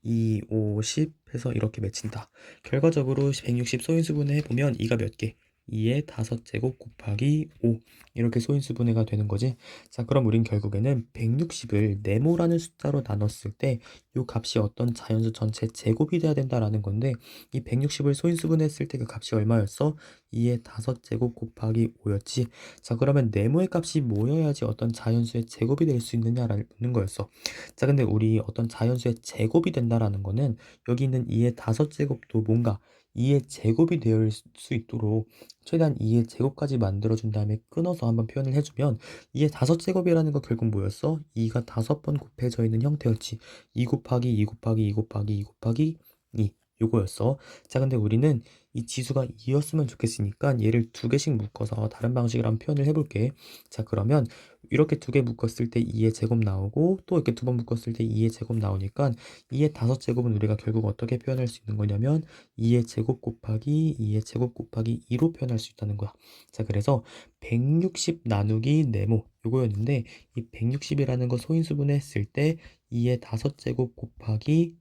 2, 5, 10 해서 이렇게 맺힌다. 결과적으로 160 소인수분해 해보면 2가 몇 개? 2의 5제곱 곱하기 5 이렇게 소인수분해가 되는 거지. 자, 그럼 우린 결국에는 160을 네모라는 숫자로 나눴을 때 이 값이 어떤 자연수 전체 제곱이 돼야 된다라는 건데 이 160을 소인수분했을 때 그 값이 얼마였어? 2의 5제곱 곱하기 5였지. 자, 그러면 네모의 값이 모여야지 어떤 자연수의 제곱이 될 수 있느냐라는 거였어. 자, 근데 우리 어떤 자연수의 제곱이 된다라는 거는 여기 있는 2의 5제곱도 뭔가 2의 제곱이 될 수 있도록 최대한 2의 제곱까지 만들어준 다음에 끊어서 한번 표현을 해주면 2의 5제곱이라는 거 결국 뭐였어? 2가 5번 곱해져 있는 형태였지. 2 곱하기 2 곱하기 2 곱하기 2 곱하기 2 요거였어. 자, 근데 우리는 이 지수가 2였으면 좋겠으니까 얘를 두 개씩 묶어서 다른 방식으로 한번 표현을 해볼게. 자, 그러면 이렇게 두 개 묶었을 때 2의 제곱 나오고 또 이렇게 두 번 묶었을 때 2의 제곱 나오니까 2의 5제곱은 우리가 결국 어떻게 표현할 수 있는 거냐면 2의 제곱 곱하기 2의 제곱 곱하기 2로 표현할 수 있다는 거야. 자, 그래서 160 나누기 네모 요거였는데 이 160이라는 거 소인수분해 했을 때 2의 5제곱 곱하기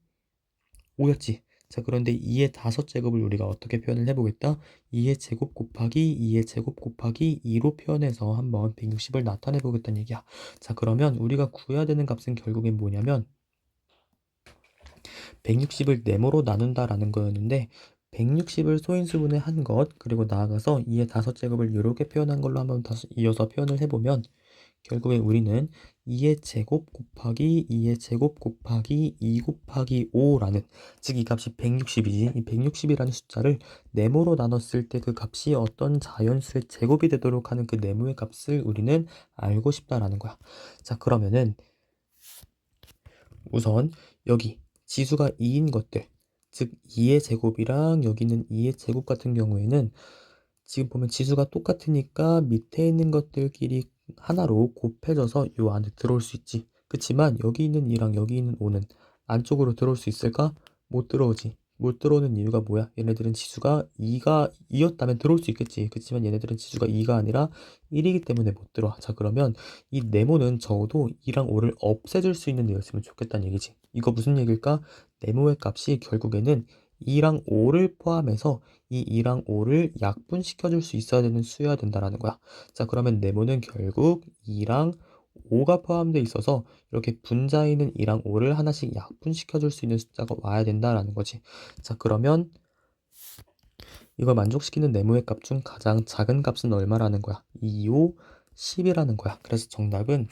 5였지. 자, 그런데 2의 5제곱을 우리가 어떻게 표현을 해보겠다? 2의 제곱 곱하기 2의 제곱 곱하기 2로 표현해서 한번 160을 나타내 보겠다는 얘기야. 자, 그러면 우리가 구해야 되는 값은 결국엔 뭐냐면 160을 네모로 나눈다라는 거였는데 160을 소인수분해 한 것, 그리고 나아가서 2의 5제곱을 이렇게 표현한 걸로 한번 다시 이어서 표현을 해보면 결국에 우리는 2의 제곱 곱하기 2의 제곱 곱하기 2 곱하기 5라는 즉 이 값이 160이지 이 160이라는 숫자를 네모로 나눴을 때 그 값이 어떤 자연수의 제곱이 되도록 하는 그 네모의 값을 우리는 알고 싶다라는 거야. 자, 그러면은 우선 여기 지수가 2인 것들 즉 2의 제곱이랑 여기는 2의 제곱 같은 경우에는 지금 보면 지수가 똑같으니까 밑에 있는 것들끼리 하나로 곱해져서 요 안에 들어올 수 있지. 그치만 여기 있는 2랑 여기 있는 5는 안쪽으로 들어올 수 있을까? 못 들어오지. 못 들어오는 이유가 뭐야? 얘네들은 지수가 2였다면 들어올 수 있겠지. 그렇지만 얘네들은 지수가 2가 아니라 1이기 때문에 못 들어와. 자, 그러면 이 네모는 적어도 2랑 5를 없애줄 수 있는 애였으면 좋겠다는 얘기지. 이거 무슨 얘기일까? 네모의 값이 결국에는 2랑 5를 포함해서 이 2랑 5를 약분시켜줄 수 있어야 되는 수여야 된다라는 거야. 자, 그러면 네모는 결국 2랑 5가 포함되어 있어서 이렇게 분자에 있는 2랑 5를 하나씩 약분시켜줄 수 있는 숫자가 와야 된다라는 거지. 자, 그러면 이걸 만족시키는 네모의 값 중 가장 작은 값은 얼마라는 거야? 2, 5, 10이라는 거야. 그래서 정답은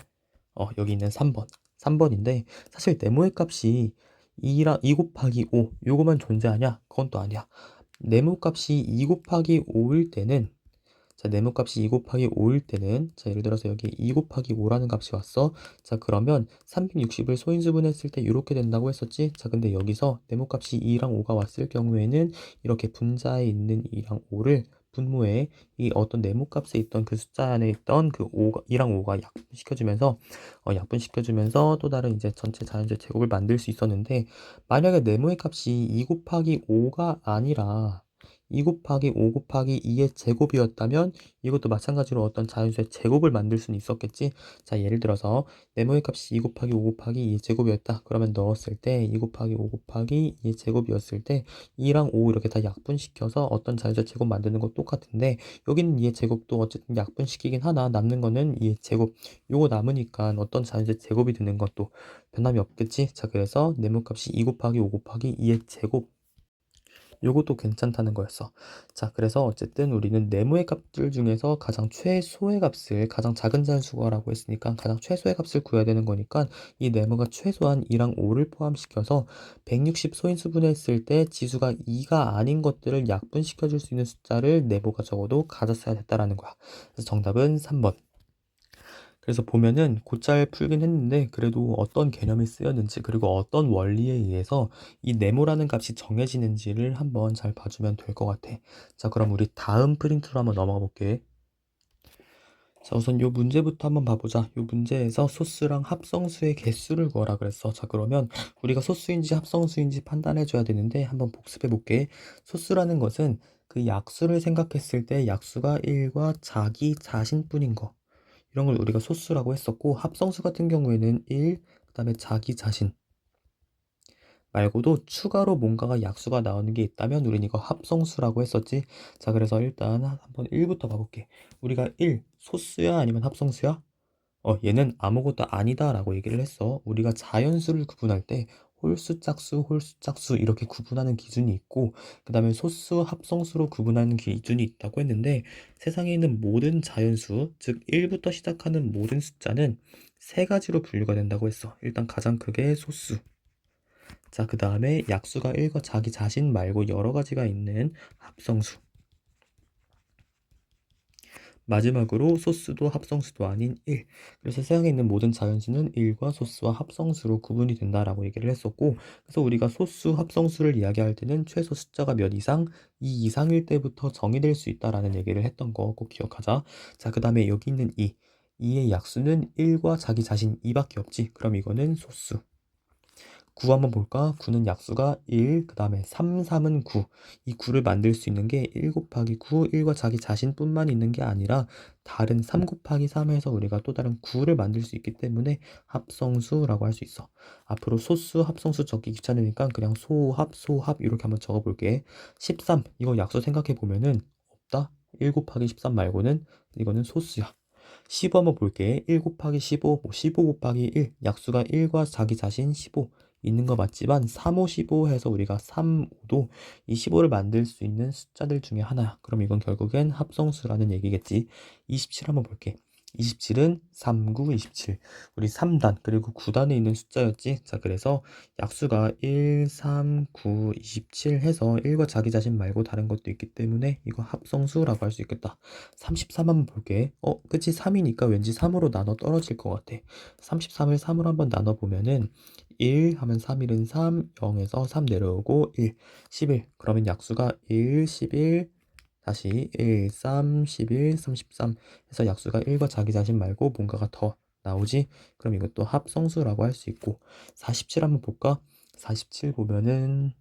여기 있는 3번. 3번인데 사실 네모의 값이 2 곱하기 5 요거만 존재하냐? 그건 또 아니야. 네모 값이 2 곱하기 5일 때는 자, 네모값이 2 곱하기 5일 때는 자, 예를 들어서 여기 2 곱하기 5라는 값이 왔어. 자, 그러면 360을 소인수분했을 때 이렇게 된다고 했었지? 자, 근데 여기서 네모값이 2랑 5가 왔을 경우에는 이렇게 분자에 있는 2랑 5를 분모에 이 어떤 네모값에 있던 그 숫자 안에 있던 그 2랑 5가 약분시켜주면서 또 다른 이제 전체 자연수 제곱을 만들 수 있었는데 만약에 네모의 값이 2 곱하기 5가 아니라 2 곱하기 5 곱하기 2의 제곱이었다면 이것도 마찬가지로 어떤 자연수의 제곱을 만들 수는 있었겠지. 자, 예를 들어서 네모의 값이 2 곱하기 5 곱하기 2의 제곱이었다. 그러면 넣었을 때 2 곱하기 5 곱하기 2의 제곱이었을 때 2랑 5 이렇게 다 약분시켜서 어떤 자연수의 제곱 만드는 거 똑같은데 여기는 2의 제곱도 어쨌든 약분시키긴 하나 남는 거는 2의 제곱. 요거 남으니까 어떤 자연수의 제곱이 되는 것도 변함이 없겠지. 자, 그래서 네모 값이 2 곱하기 5 곱하기 2의 제곱 요것도 괜찮다는 거였어. 자, 그래서 어쨌든 우리는 네모의 값들 중에서 가장 최소의 값을 가장 작은 자연수거라고 했으니까 가장 최소의 값을 구해야 되는 거니까 이 네모가 최소한 2랑 5를 포함시켜서 160 소인수분했을 때 지수가 2가 아닌 것들을 약분시켜 줄 수 있는 숫자를 네모가 적어도 가졌어야 됐다라는 거야. 그래서 정답은 3번. 그래서 보면은 곧잘 풀긴 했는데 그래도 어떤 개념이 쓰였는지 그리고 어떤 원리에 의해서 이 네모라는 값이 정해지는지를 한번 잘 봐주면 될 것 같아. 자, 그럼 우리 다음 프린트로 한번 넘어가 볼게. 자, 우선 요 문제부터 한번 봐보자. 요 문제에서 소수랑 합성수의 개수를 구하라 그랬어. 자, 그러면 우리가 소수인지 합성수인지 판단해줘야 되는데 한번 복습해 볼게. 소수라는 것은 그 약수를 생각했을 때 약수가 1과 자기 자신뿐인 거. 이런 걸 우리가 소수라고 했었고 합성수 같은 경우에는 1, 그 다음에 자기 자신 말고도 추가로 뭔가가 약수가 나오는 게 있다면 우린 이거 합성수라고 했었지. 자, 그래서 일단 한번 1부터 봐볼게. 우리가 1, 소수야 아니면 합성수야? 얘는 아무것도 아니다 라고 얘기를 했어. 우리가 자연수를 구분할 때 홀수, 짝수, 홀수, 짝수 이렇게 구분하는 기준이 있고 그 다음에 소수, 합성수로 구분하는 기준이 있다고 했는데 세상에 있는 모든 자연수, 즉 1부터 시작하는 모든 숫자는 세 가지로 분류가 된다고 했어. 일단 가장 크게 소수. 자, 그 다음에 약수가 1과 자기 자신 말고 여러 가지가 있는 합성수. 마지막으로 소수도 합성수도 아닌 1. 그래서 세상에 있는 모든 자연수는 1과 소수와 합성수로 구분이 된다라고 얘기를 했었고, 그래서 우리가 소수, 합성수를 이야기할 때는 최소 숫자가 몇 이상, 2 이상일 때부터 정의될 수 있다라는 얘기를 했던 거 꼭 기억하자. 자, 그 다음에 여기 있는 2. 2의 약수는 1과 자기 자신 2밖에 없지. 그럼 이거는 소수. 9 한번 볼까? 9는 약수가 1, 그 다음에 3, 3은 9. 이 9를 만들 수 있는 게 1 곱하기 9, 1과 자기 자신뿐만 있는 게 아니라 다른 3 곱하기 3에서 우리가 또 다른 9를 만들 수 있기 때문에 합성수라고 할 수 있어. 앞으로 소수, 합성수 적기 귀찮으니까 그냥 소합, 소합 이렇게 한번 적어볼게. 13, 이거 약수 생각해 보면은 없다? 1 곱하기 13 말고는 이거는 소수야. 15 한번 볼게. 1 곱하기 15, 15 곱하기 1, 약수가 1과 자기 자신 15 있는 거 맞지만 3, 5, 15 해서 우리가 3, 5도 이 15를 만들 수 있는 숫자들 중에 하나야. 그럼 이건 결국엔 합성수라는 얘기겠지. 27 한번 볼게. 27은 3, 9, 27. 우리 3단 그리고 9단에 있는 숫자였지. 자, 그래서 약수가 1, 3, 9, 27 해서 1과 자기 자신 말고 다른 것도 있기 때문에 이거 합성수라고 할 수 있겠다. 33 한번 볼게. 그치? 3이니까 왠지 3으로 나눠 떨어질 것 같아. 33을 3으로 한번 나눠보면은 1 하면 3일은 3, 0에서 3 내려오고 1, 11. 그러면 약수가 1, 11, 다시 1, 3, 11, 33 해서 약수가 1과 자기 자신 말고 뭔가가 더 나오지? 그럼 이것도 합성수라고 할 수 있고 47 한번 볼까? 47 보면은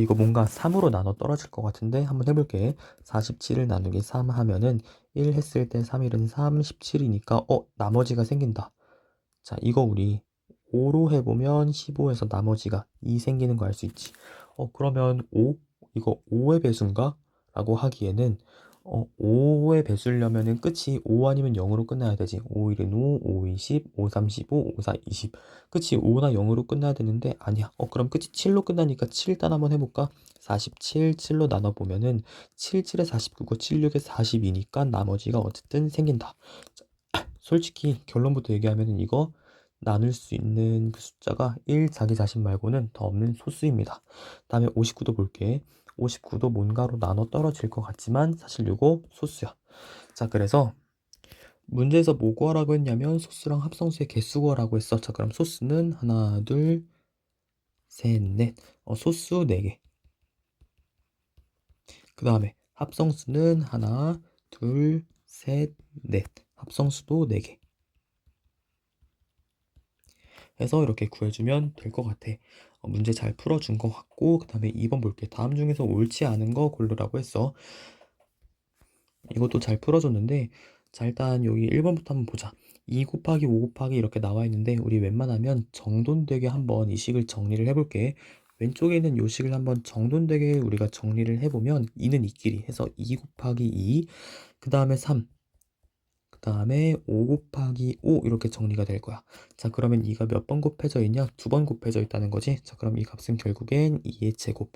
이거 뭔가 3으로 나눠 떨어질 것 같은데 한번 해볼게. 47을 나누기 3 하면은 1 했을 때 3일은 3, 17이니까 나머지가 생긴다. 자, 이거 우리 5로 해보면 15에서 나머지가 2 생기는 거 알 수 있지. 그러면 5? 이거 5의 배수인가? 라고 하기에는 5의 배수려면은 끝이 5 아니면 0으로 끝나야 되지. 5 1은 5, 5 20, 5 3 15, 5 4 20. 끝이 5나 0으로 끝나야 되는데 아니야. 그럼 끝이 7로 끝나니까 7 일단 한번 해볼까? 47, 7로 나눠보면은 7, 7에 49고 7, 6에 42니까 나머지가 어쨌든 생긴다. 솔직히 결론부터 얘기하면 이거 나눌 수 있는 그 숫자가 1 자기 자신 말고는 더 없는 소수입니다. 다음에 59도 볼게. 59도 뭔가로 나눠 떨어질 것 같지만 사실 이거 소수야. 자, 그래서 문제에서 뭐 구하라고 했냐면 소수랑 합성수의 개수 구하라고 했어. 자, 그럼 소수는 하나, 둘, 셋, 넷. 소수 4개. 그 다음에 합성수는 하나, 둘, 셋, 넷. 합성수도 4개. 해서 이렇게 구해주면 될 것 같아. 문제 잘 풀어준 것 같고, 그 다음에 2번 볼게. 다음 중에서 옳지 않은 거 고르라고 했어. 이것도 잘 풀어줬는데, 자, 일단 여기 1번부터 한번 보자. 2 곱하기 5 곱하기 이렇게 나와 있는데, 우리 웬만하면 정돈되게 한번 이 식을 정리를 해볼게. 왼쪽에 있는 요 식을 한번 정돈되게 우리가 정리를 해보면 2는 2끼리 해서 2 곱하기 2, 그 다음에 3, 그 다음에 5 곱하기 5 이렇게 정리가 될 거야. 자, 그러면 이가 몇 번 곱해져 있냐? 2번 곱해져 있다는 거지. 자, 그럼 이 값은 결국엔 2의 제곱.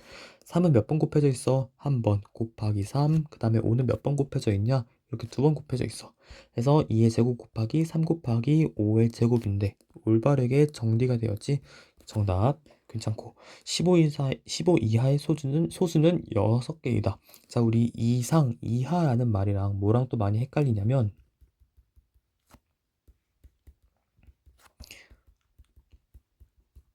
3은 몇 번 곱해져 있어? 1번 곱하기 3. 그 다음에 5는 몇 번 곱해져 있냐? 이렇게 2번 곱해져 있어. 그래서 2의 제곱 곱하기 3 곱하기 5의 제곱인데 올바르게 정리가 되었지. 정답. 괜찮고 15 이하의 소수는 6개이다. 자, 우리 이상, 이하라는 말이랑 뭐랑 또 많이 헷갈리냐면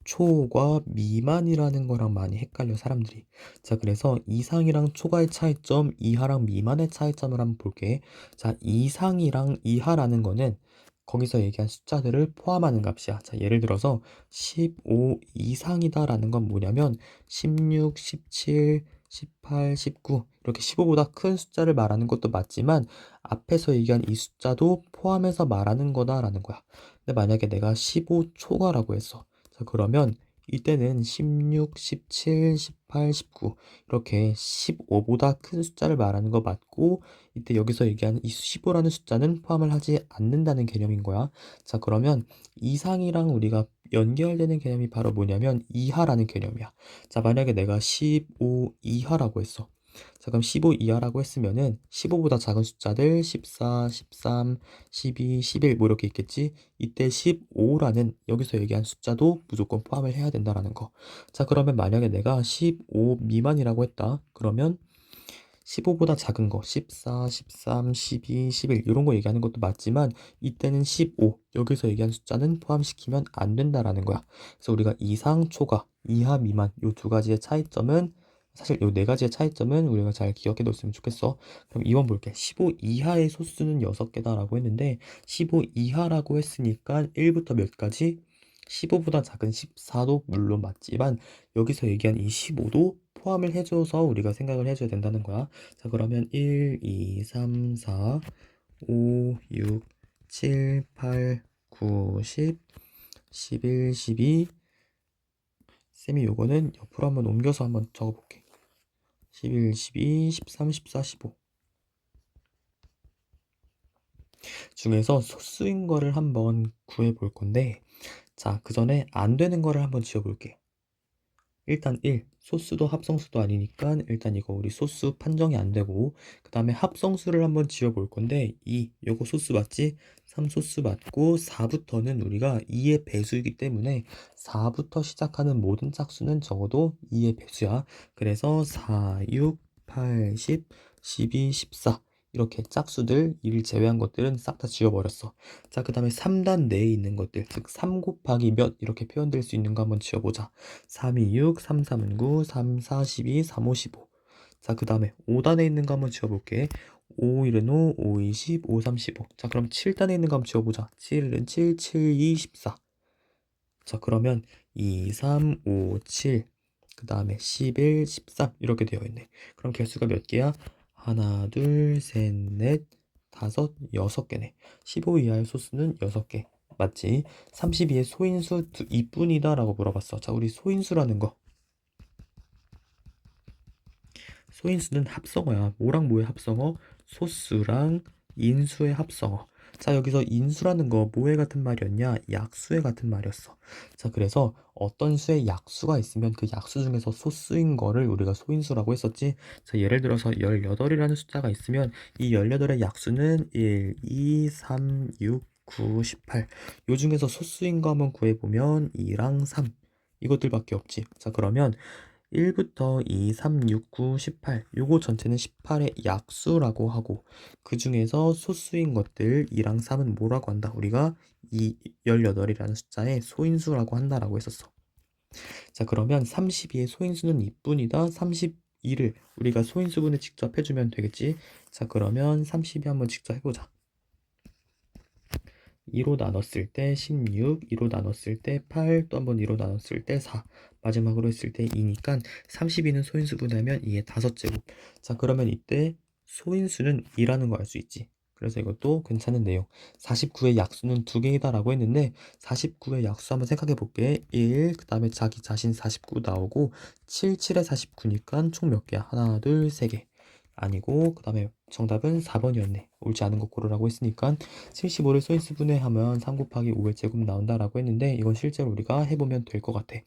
초과 미만이라는 거랑 많이 헷갈려 사람들이. 자, 그래서 이상이랑 초과의 차이점, 이하랑 미만의 차이점을 한번 볼게. 자, 이상이랑 이하라는 거는 거기서 얘기한 숫자들을 포함하는 값이야. 자, 예를 들어서 15 이상이다라는 건 뭐냐면 16, 17, 18, 19 이렇게 15보다 큰 숫자를 말하는 것도 맞지만 앞에서 얘기한 이 숫자도 포함해서 말하는 거다라는 거야. 근데 만약에 내가 15 초과라고 했어. 자, 그러면 이때는 16, 17, 18, 19 이렇게 15보다 큰 숫자를 말하는 거 맞고 이때 여기서 얘기하는 이 15라는 숫자는 포함을 하지 않는다는 개념인 거야. 자, 그러면 이상이랑 우리가 연결되는 개념이 바로 뭐냐면 이하라는 개념이야. 자, 만약에 내가 15 이하라고 했어. 자, 그럼 15 이하라고 했으면은 15보다 작은 숫자들 14, 13, 12, 11 뭐 이렇게 있겠지. 이때 15라는 여기서 얘기한 숫자도 무조건 포함을 해야 된다라는 거. 자, 그러면 만약에 내가 15 미만이라고 했다. 그러면 15보다 작은 거 14, 13, 12, 11 이런 거 얘기하는 것도 맞지만 이때는 15 여기서 얘기한 숫자는 포함시키면 안 된다라는 거야. 그래서 우리가 이상, 초과, 이하, 미만 요 두 가지의 차이점은 사실 요 네 가지의 차이점은 우리가 잘 기억해 뒀으면 좋겠어. 그럼 2번 볼게. 15 이하의 소수는 6개다라고 했는데 15 이하라고 했으니까 1부터 몇 가지? 15보다 작은 14도 물론 맞지만 여기서 얘기한 이 15도 포함을 해줘서 우리가 생각을 해줘야 된다는 거야. 자, 그러면 1, 2, 3, 4, 5, 6, 7, 8, 9, 10, 11, 12. 쌤이 요거는 옆으로 한번 옮겨서 한번 적어볼게. 11, 12, 13, 14, 15 중에서 소수인 거를 한번 구해볼 건데 자, 그 전에 안 되는 거를 한번 지워볼게. 일단 1, 소수도 합성수도 아니니까 일단 이거 우리 소수 판정이 안 되고 그 다음에 합성수를 한번 지어볼 건데 2, 요거 소수 맞지? 3 소수 맞고 4부터는 우리가 2의 배수이기 때문에 4부터 시작하는 모든 짝수는 적어도 2의 배수야. 그래서 4, 6, 8, 10, 12, 14 이렇게 짝수들 2를 제외한 것들은 싹 다 지워버렸어. 자, 그 다음에 3단 내에 있는 것들 즉 3 곱하기 몇 이렇게 표현될 수 있는 거 한번 지워보자. 3, 2, 6, 3, 3은 9, 3, 4, 12, 3, 5, 15. 자, 그 다음에 5단에 있는 거 한번 지워볼게. 5, 1은 5, 5, 2, 10, 5, 3, 15. 자, 그럼 7단에 있는 거 한번 지워보자. 7, 1은 7, 7, 2, 14. 자, 그러면 2, 3, 5, 7. 그 다음에 11, 13 이렇게 되어 있네. 그럼 개수가 몇 개야? 하나, 둘, 셋, 넷, 다섯, 여섯 개네. 15 이하의 소수는 6개. 맞지? 32의 소인수 2뿐이다 라고 물어봤어. 자, 우리 소인수라는 거. 소인수는 합성어야. 뭐랑 뭐의 합성어? 소수랑 인수의 합성어. 자, 여기서 인수라는 거 뭐에 같은 말이었냐? 약수에 같은 말이었어. 자, 그래서 어떤 수에 약수가 있으면 그 약수 중에서 소수인 거를 우리가 소인수라고 했었지. 자, 예를 들어서 18이라는 숫자가 있으면 이 18의 약수는 1, 2, 3, 6, 9, 18. 요 중에서 소수인 거 한번 구해보면 2랑 3. 이것들밖에 없지. 자, 그러면 1부터 2, 3, 6, 9, 18 요거 전체는 18의 약수라고 하고 그 중에서 소수인 것들 2랑 3은 뭐라고 한다? 우리가 18이라는 숫자의 소인수라고 한다라고 했었어. 자, 그러면 32의 소인수는 2뿐이다. 32를 우리가 소인수분을 직접 해주면 되겠지. 자, 그러면 32 한번 직접 해보자. 2로 나눴을 때 16, 2로 나눴을 때 8, 또 한번 2로 나눴을 때 4, 마지막으로 했을 때 2니까 32는 소인수분하면 2의 5제곱. 자, 그러면 이때 소인수는 2라는 거 알 수 있지. 그래서 이것도 괜찮은 내용. 49의 약수는 2개이다 라고 했는데 49의 약수 한번 생각해 볼게. 1, 그 다음에 자기 자신 49 나오고 7, 7에 49니까 총 몇 개야? 하나, 둘, 세 개. 아니고 그 다음에 정답은 4번이었네. 옳지 않은 거 고르라고 했으니까 75를 소인수 분해하면 3 곱하기 5의 제곱 나온다라고 했는데 이건 실제로 우리가 해보면 될 것 같아.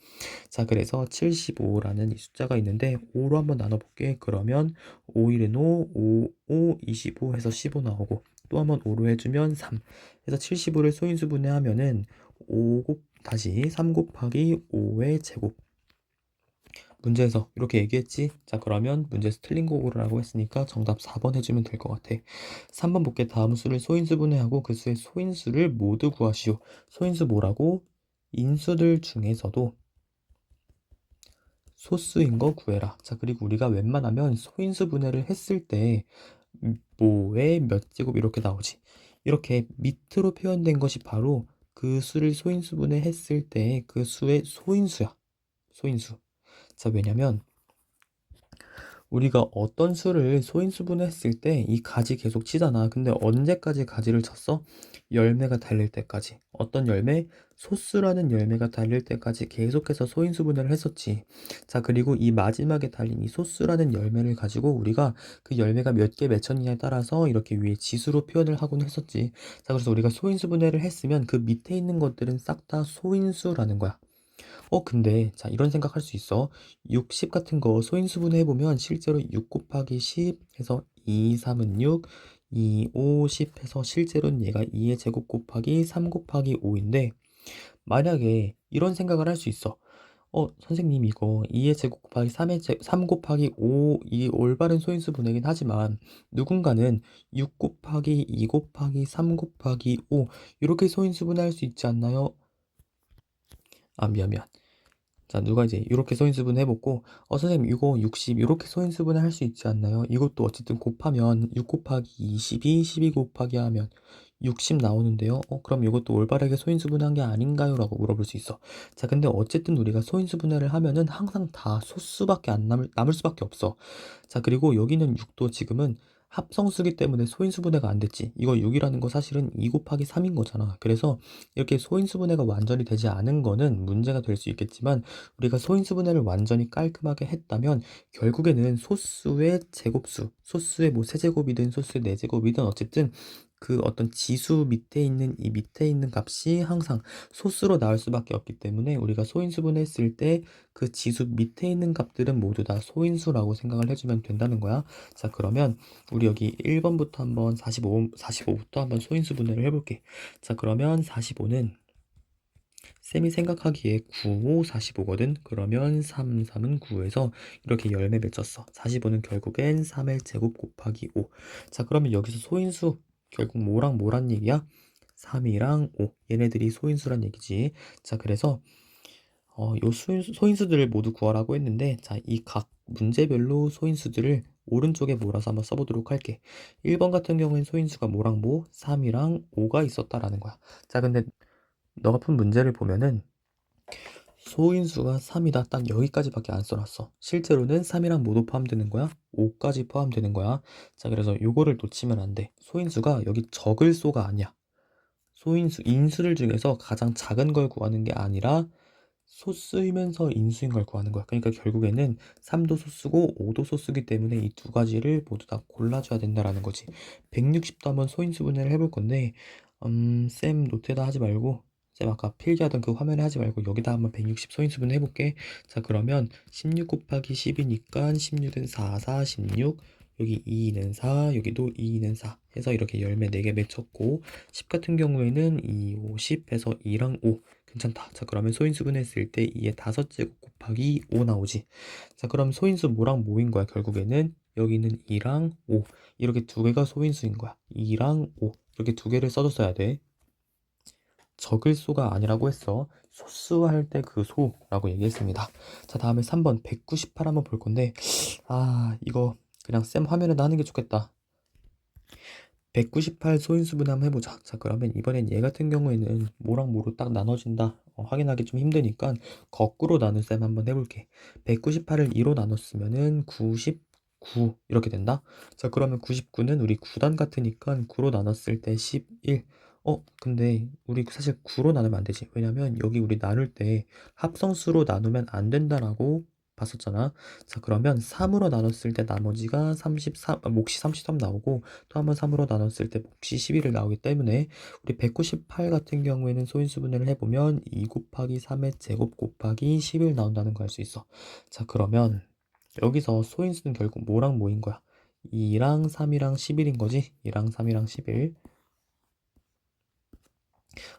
자, 그래서 75라는 이 숫자가 있는데 5로 한번 나눠볼게. 그러면 5일은 5, 5, 25 해서 15 나오고 또 한번 5로 해주면 3 해서 75를 소인수 분해하면은 다시 3 곱하기 5의 제곱. 문제에서 이렇게 얘기했지? 자, 그러면 문제에서 틀린 거 고르라고 했으니까 정답 4번 해주면 될 것 같아. 3번 볼게. 다음 수를 소인수 분해하고 그 수의 소인수를 모두 구하시오. 소인수 뭐라고? 인수들 중에서도 소수인 거 구해라. 자, 그리고 우리가 웬만하면 소인수 분해를 했을 때 뭐의 몇 제곱 이렇게 나오지. 이렇게 밑으로 표현된 것이 바로 그 수를 소인수 분해했을 때 그 수의 소인수야. 소인수. 자, 왜냐면 우리가 어떤 수를 소인수분해 했을 때 이 가지 계속 치잖아. 근데 언제까지 가지를 쳤어? 열매가 달릴 때까지. 어떤 열매? 소수라는 열매가 달릴 때까지 계속해서 소인수분해를 했었지. 자, 그리고 이 마지막에 달린 이 소수라는 열매를 가지고 우리가 그 열매가 몇 개 맺혔느냐에 따라서 이렇게 위에 지수로 표현을 하곤 했었지. 자, 그래서 우리가 소인수분해를 했으면 그 밑에 있는 것들은 싹 다 소인수라는 거야. 근데 자, 이런 생각할 수 있어. 60 같은 거 소인수분 해보면 실제로 6 곱하기 10 해서 2, 3은 6, 2, 5, 10 해서 실제로는 얘가 2의 제곱 곱하기 3 곱하기 5인데 만약에 이런 생각을 할 수 있어. 선생님 이거 2의 제곱 곱하기 3 곱하기 5 이 올바른 소인수 분해긴 하지만 누군가는 6 곱하기 2 곱하기 3 곱하기 5 이렇게 소인수 분해할 수 있지 않나요? 아, 미안. 자, 누가 이제 이렇게 소인수분 해보고 선생님 이거 60 이렇게 소인수분 할 수 있지 않나요? 이것도 어쨌든 곱하면 6 곱하기 22, 12 곱하기 하면 60 나오는데요. 그럼 이것도 올바르게 소인수분한 게 아닌가요? 라고 물어볼 수 있어. 자, 근데 어쨌든 우리가 소인수분해를 하면은 항상 다 소수밖에 안 남을 수밖에 없어. 자, 그리고 여기는 6도 지금은 합성수기 때문에 소인수분해가 안 됐지. 이거 6이라는 거 사실은 2 곱하기 3인 거잖아. 그래서 이렇게 소인수분해가 완전히 되지 않은 거는 문제가 될 수 있겠지만 우리가 소인수분해를 완전히 깔끔하게 했다면 결국에는 소수의 제곱수, 소수의 뭐 세제곱이든 소수의 네제곱이든 어쨌든 그 어떤 지수 밑에 있는 이 밑에 있는 값이 항상 소수로 나올 수밖에 없기 때문에 우리가 소인수분했을 때 그 지수 밑에 있는 값들은 모두 다 소인수라고 생각을 해주면 된다는 거야. 자, 그러면 우리 여기 1번부터 한번 45부터 한번 소인수분해를 해볼게. 자, 그러면 45는 쌤이 생각하기에 9, 5, 45거든? 그러면 3, 3은 9에서 이렇게 열매 맺혔어. 45는 결국엔 3의 제곱 곱하기 5. 자, 그러면 여기서 소인수 결국 뭐랑 뭐란 얘기야? 3이랑 5. 얘네들이 소인수란 얘기지. 자, 그래서 요 소인수들을 모두 구하라고 했는데 자, 이 각 문제별로 소인수들을 오른쪽에 몰아서 한번 써보도록 할게. 1번 같은 경우엔 소인수가 뭐랑 뭐? 3이랑 5가 있었다라는 거야. 자, 근데 너가 푼 문제를 보면은 소인수가 3이다. 딱 여기까지밖에 안 써놨어. 실제로는 3이랑 모두 포함되는 거야. 5까지 포함되는 거야. 자, 그래서 요거를 놓치면 안 돼. 소인수가 여기 적을 소가 아니야. 소인수, 인수들 중에서 가장 작은 걸 구하는 게 아니라 소수이면서 인수인 걸 구하는 거야. 그러니까 결국에는 3도 소수고 5도 소수기 때문에 이 두 가지를 모두 다 골라줘야 된다라는 거지. 160도 한번 소인수 분해를 해볼 건데, 쌤 노트에다 하지 말고, 쌤 아까 필기하던 그 화면에 하지 말고 여기다 한번 160 소인수 분해 해볼게. 자, 그러면 16 곱하기 10이니까 16은 4, 4, 16. 여기 2는 4, 여기도 2는 4 해서 이렇게 열매 4개 맺혔고, 10 같은 경우에는 2, 5, 10 해서 2랑 5. 괜찮다. 자, 그러면 소인수 분했을 때 2의 5제곱 곱하기 5 나오지. 자, 그럼 소인수 뭐랑 뭐인 거야? 결국에는 여기는 2랑 5 이렇게 두 개가 소인수인 거야. 2랑 5 이렇게 두 개를 써줬어야 돼. 적을 소가 아니라고 했어. 소수할 때 그 소라고 얘기했습니다. 자, 다음에 3번 198 한번 볼 건데, 이거 그냥 쌤 화면에다 하는 게 좋겠다. 198 소인수분 한번 해보자. 자, 그러면 이번엔 얘 같은 경우에는 뭐랑 뭐로 딱 나눠진다. 확인하기 좀 힘드니까 거꾸로 나눈 셈 한번 해볼게. 198을 2로 나눴으면은 99 이렇게 된다. 자, 그러면 99는 우리 9단 같으니까 9로 나눴을 때 11. 근데 우리 사실 9로 나누면 안 되지. 왜냐면 여기 우리 나눌 때 합성수로 나누면 안 된다라고 봤었잖아. 자, 그러면 3으로 나눴을 때 나머지가 33, 몫이 33 나오고 또 한번 3으로 나눴을 때 몫이 11을 나오기 때문에 우리 198 같은 경우에는 소인수 분해를 해보면 2 곱하기 3의 제곱 곱하기 11 나온다는 거 알 수 있어. 자, 그러면 여기서 소인수는 결국 뭐랑 뭐인 거야? 2랑 3이랑 11인 거지? 2랑 3이랑 11.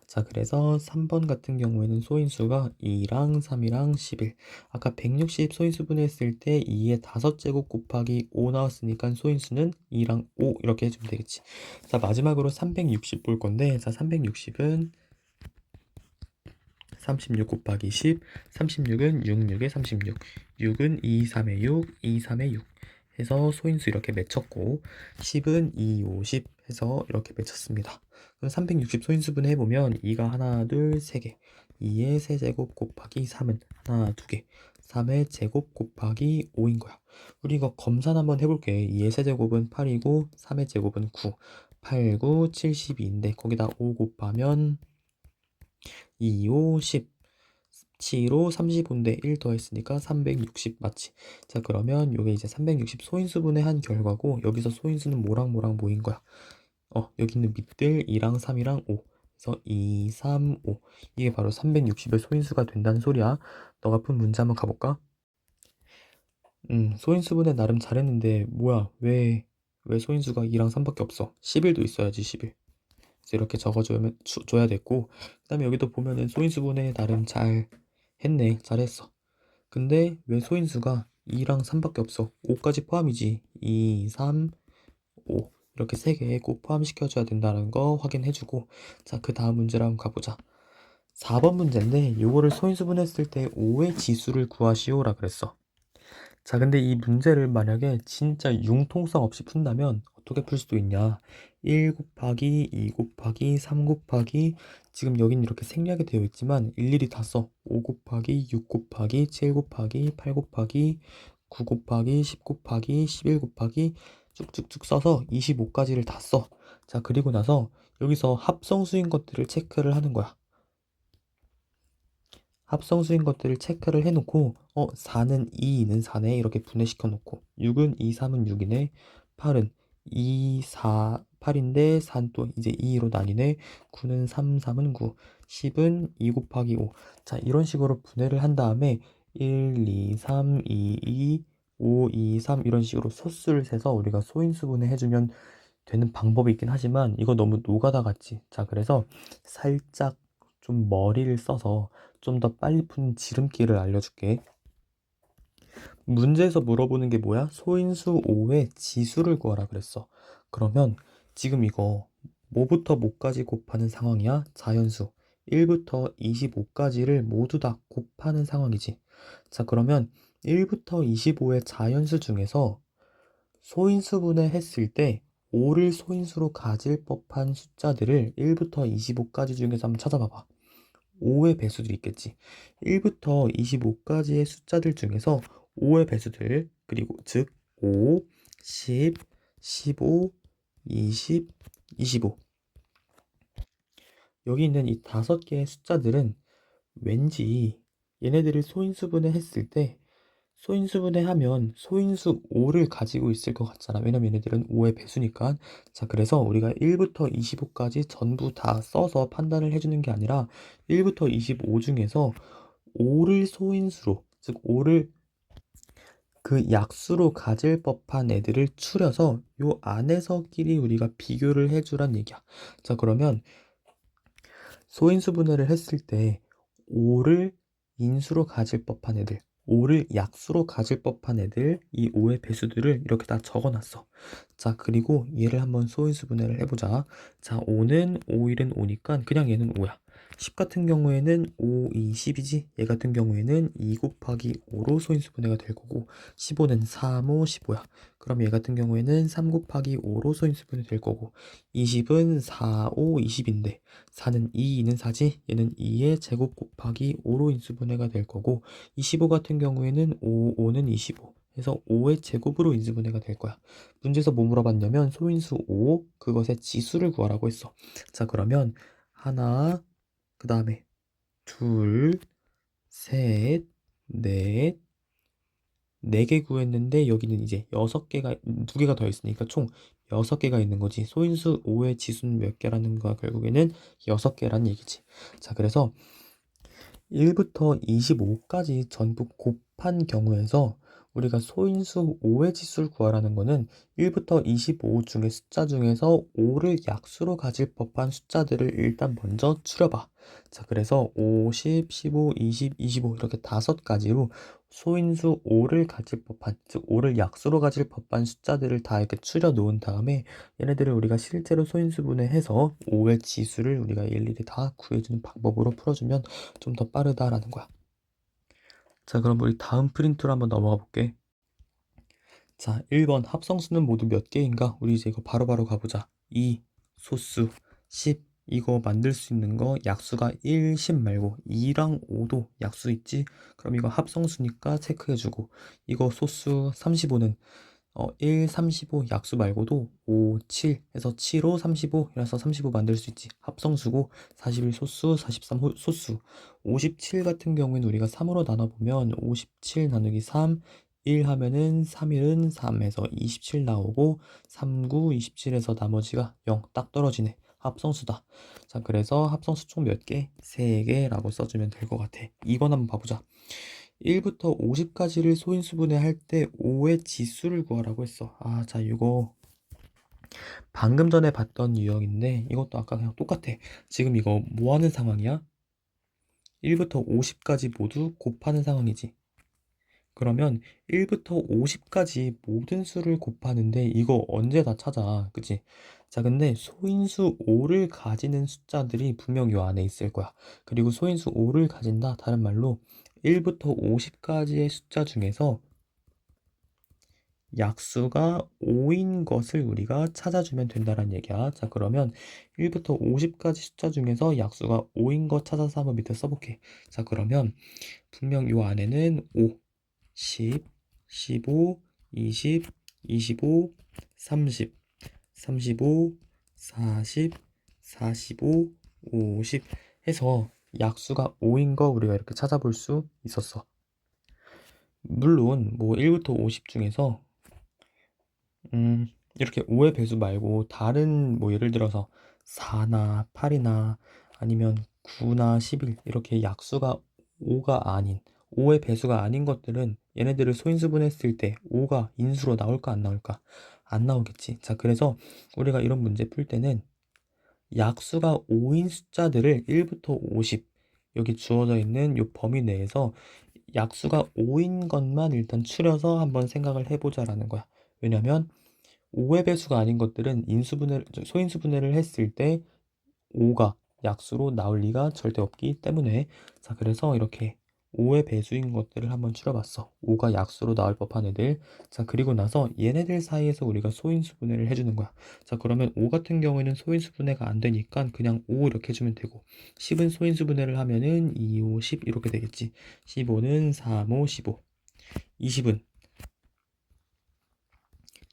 자, 그래서 3번 같은 경우에는 소인수가 2랑 3이랑 11. 아까 160 소인수 분해했을 때 2의 5제곱 곱하기 5 나왔으니까 소인수는 2랑 5 이렇게 해주면 되겠지. 자, 마지막으로 360 볼 건데, 자, 360은 36 곱하기 10, 36은 6, 6에 36, 6은 2, 3에 6, 2, 3에 6 해서 소인수 이렇게 맺혔고, 10은 2, 5, 10 해서 이렇게 맺혔습니다. 그럼 360 소인수분 해보면 2가 하나, 둘, 3개, 2의 세제곱 곱하기 3은 하나, 2개, 3의 제곱 곱하기 5인 거야. 우리 이거 검산 한번 해볼게. 2의 세제곱은 8이고 3의 제곱은 9, 8, 9, 72인데 거기다 5 곱하면 2, 5, 10, 7로 35인데 1 더했으니까 360 맞지? 자, 그러면 요게 이제 360 소인수분의 한 결과고 여기서 소인수는 뭐랑 뭐랑 뭐인 거야? 여기 있는 밑들 2랑 3이랑 5 그래서 2, 3, 5 이게 바로 360의 소인수가 된다는 소리야. 너가 푼 문제 한번 가볼까? 소인수분해 나름 잘했는데 뭐야 왜 소인수가 2랑 3밖에 없어? 11도 있어야지 11. 그래서 이렇게 적어주면 줘야 됐고 그다음에 여기도 보면은 소인수분해 나름 잘 했네. 잘했어. 근데 왜 소인수가 2랑 3밖에 없어? 5까지 포함이지. 2, 3, 5 이렇게 3개 꼭 포함시켜줘야 된다는 거 확인해주고 자, 그 다음 문제로 한번 가보자. 4번 문제인데 요거를 소인수분했을 때 5의 지수를 구하시오라 그랬어. 자, 근데 이 문제를 만약에 진짜 융통성 없이 푼다면 어떻게 풀 수도 있냐? 1 곱하기 2 곱하기 3 곱하기 지금 여긴 이렇게 생략이 되어 있지만 일일이 다 써. 5 곱하기 6 곱하기 7 곱하기 8 곱하기 9 곱하기 10 곱하기 11 곱하기 쭉쭉쭉 써서 25까지를 다 써. 자, 그리고 나서 여기서 합성수인 것들을 체크를 하는 거야. 합성수인 것들을 체크를 해놓고 4는 2는 4네 이렇게 분해시켜 놓고 6은 2, 3은 6이네 8은 2, 4, 8인데 4는 또 이제 2로 나뉘네 9는 3, 3은 9 10은 2 곱하기 5 자, 이런 식으로 분해를 한 다음에 1, 2, 3, 2, 2, 5, 2, 3 이런 식으로 소수를 세서 우리가 소인수 분해해주면 되는 방법이 있긴 하지만 이거 너무 노가다 같지. 자, 그래서 살짝 좀 머리를 써서 좀 더 빨리 푸는 지름길을 알려줄게. 문제에서 물어보는 게 뭐야? 소인수 5의 지수를 구하라 그랬어. 그러면 지금 이거 뭐부터 뭐까지 곱하는 상황이야? 자연수 1부터 25까지를 모두 다 곱하는 상황이지. 자, 그러면 1부터 25의 자연수 중에서 소인수분해 했을 때 5를 소인수로 가질 법한 숫자들을 1부터 25까지 중에서 한번 찾아봐봐. 5의 배수들이 있겠지. 1부터 25까지의 숫자들 중에서 5의 배수들, 그리고 즉 5, 10, 15, 20, 25. 여기 있는 이 5개의 숫자들은 왠지 얘네들을 소인수분해 했을 때 소인수분해 하면 소인수 5를 가지고 있을 것 같잖아. 왜냐면 얘네들은 5의 배수니까. 자, 그래서 우리가 1부터 25까지 전부 다 써서 판단을 해주는 게 아니라 1부터 25 중에서 5를 소인수로, 즉 5를 그 약수로 가질 법한 애들을 추려서 요 안에서끼리 우리가 비교를 해주란 얘기야. 자, 그러면 소인수분해를 했을 때 5를 인수로 가질 법한 애들, 5를 약수로 가질 법한 애들, 이 5의 배수들을 이렇게 다 적어놨어. 자, 그리고 얘를 한번 소인수분해를 해보자. 자, 5는 5, 1은 5니까 그냥 얘는 5야. 10 같은 경우에는 5, 2, 10이지. 얘 같은 경우에는 2 곱하기 5로 소인수분해가 될 거고, 15는 3, 5, 15야. 그럼 얘 같은 경우에는 3 곱하기 5로 소인수분해 될 거고, 20은 4, 5, 20인데 4는 2, 2는 4지? 얘는 2의 제곱 곱하기 5로 인수분해가 될 거고, 25 같은 경우에는 5, 5는 25. 해서 5의 제곱으로 인수분해가 될 거야. 문제에서 뭐 물어봤냐면 소인수 5, 그것의 지수를 구하라고 했어. 자, 그러면 하나, 그 다음에 둘, 셋, 넷, 4개 구했는데 여기는 이제 6개가, 2개가 더 있으니까 총 6개가 있는 거지. 소인수 5의 지수는 몇 개라는 거야? 결국에는 6개란 얘기지. 자, 그래서 1부터 25까지 전부 곱한 경우에서 우리가 소인수 5의 지수를 구하라는 거는 1부터 25 중에 숫자 중에서 5를 약수로 가질 법한 숫자들을 일단 먼저 추려봐. 자, 그래서 5, 10, 15, 20, 25 이렇게 5가지로 소인수 5를 가질 법한, 즉 5를 약수로 가질 법한 숫자들을 다 이렇게 추려 놓은 다음에 얘네들을 우리가 실제로 소인수분해해서 5의 지수를 우리가 일일이 다 구해주는 방법으로 풀어주면 좀 더 빠르다라는 거야. 자, 그럼 우리 다음 프린트로 한번 넘어가 볼게. 자, 1번 합성수는 모두 몇 개인가? 우리 이제 이거 바로바로 가보자. 2, 소수, 10. 이거 만들 수 있는 거 약수가 1, 10 말고 2랑 5도 약수 있지? 그럼 이거 합성수니까 체크해주고, 이거 소수 35는 1, 35 약수 말고도 5, 7 해서 7, 5, 35 이라서 35 만들 수 있지. 합성수고 41 소수, 43 소수. 57 같은 경우에는 우리가 3으로 나눠보면 57 나누기 3, 1 하면은 3일은 3에서 27 나오고 3, 9, 27에서 나머지가 0 딱 떨어지네. 합성수다. 자, 그래서 합성수 총 몇 개? 3개라고 써주면 될 것 같아. 2번 한번 봐보자. 1부터 50까지를 소인수분해 할 때 5의 지수를 구하라고 했어. 아, 자, 이거 방금 전에 봤던 유형인데 이것도 아까 그냥 똑같아. 지금 이거 뭐 하는 상황이야? 1부터 50까지 모두 곱하는 상황이지. 그러면 1부터 50까지 모든 수를 곱하는데 이거 언제 다 찾아, 그치? 자, 근데 소인수 5를 가지는 숫자들이 분명 요 안에 있을 거야. 그리고 소인수 5를 가진다, 다른 말로 1부터 50까지의 숫자 중에서 약수가 5인 것을 우리가 찾아주면 된다는 얘기야. 자, 그러면 1부터 50까지 숫자 중에서 약수가 5인 것 찾아서 한번 밑에 써볼게. 자, 그러면 분명 요 안에는 5, 10, 15, 20, 25, 30, 35, 40, 45, 50 해서 약수가 5인 거 우리가 이렇게 찾아볼 수 있었어. 물론 뭐 1부터 50 중에서 이렇게 5의 배수 말고 다른 뭐 예를 들어서 4나 8이나 아니면 9나 11 이렇게 약수가 5가 아닌 5의 배수가 아닌 것들은 얘네들을 소인수분했을 때 5가 인수로 나올까 안 나올까? 안 나오겠지. 자, 그래서 우리가 이런 문제 풀 때는 약수가 5인 숫자들을 1부터 50 여기 주어져 있는 이 범위 내에서 약수가 5인 것만 일단 추려서 한번 생각을 해보자라는 거야. 왜냐면 5의 배수가 아닌 것들은 소인수분해를 했을 때 5가 약수로 나올 리가 절대 없기 때문에. 자, 그래서 이렇게 5의 배수인 것들을 한번 추려봤어. 5가 약수로 나올 법한 애들. 자, 그리고 나서 얘네들 사이에서 우리가 소인수분해를 해주는 거야. 자, 그러면 5 같은 경우에는 소인수분해가 안 되니까 그냥 5 이렇게 해주면 되고, 10은 소인수분해를 하면은 2, 5, 10 이렇게 되겠지. 15는 3, 5, 15. 20은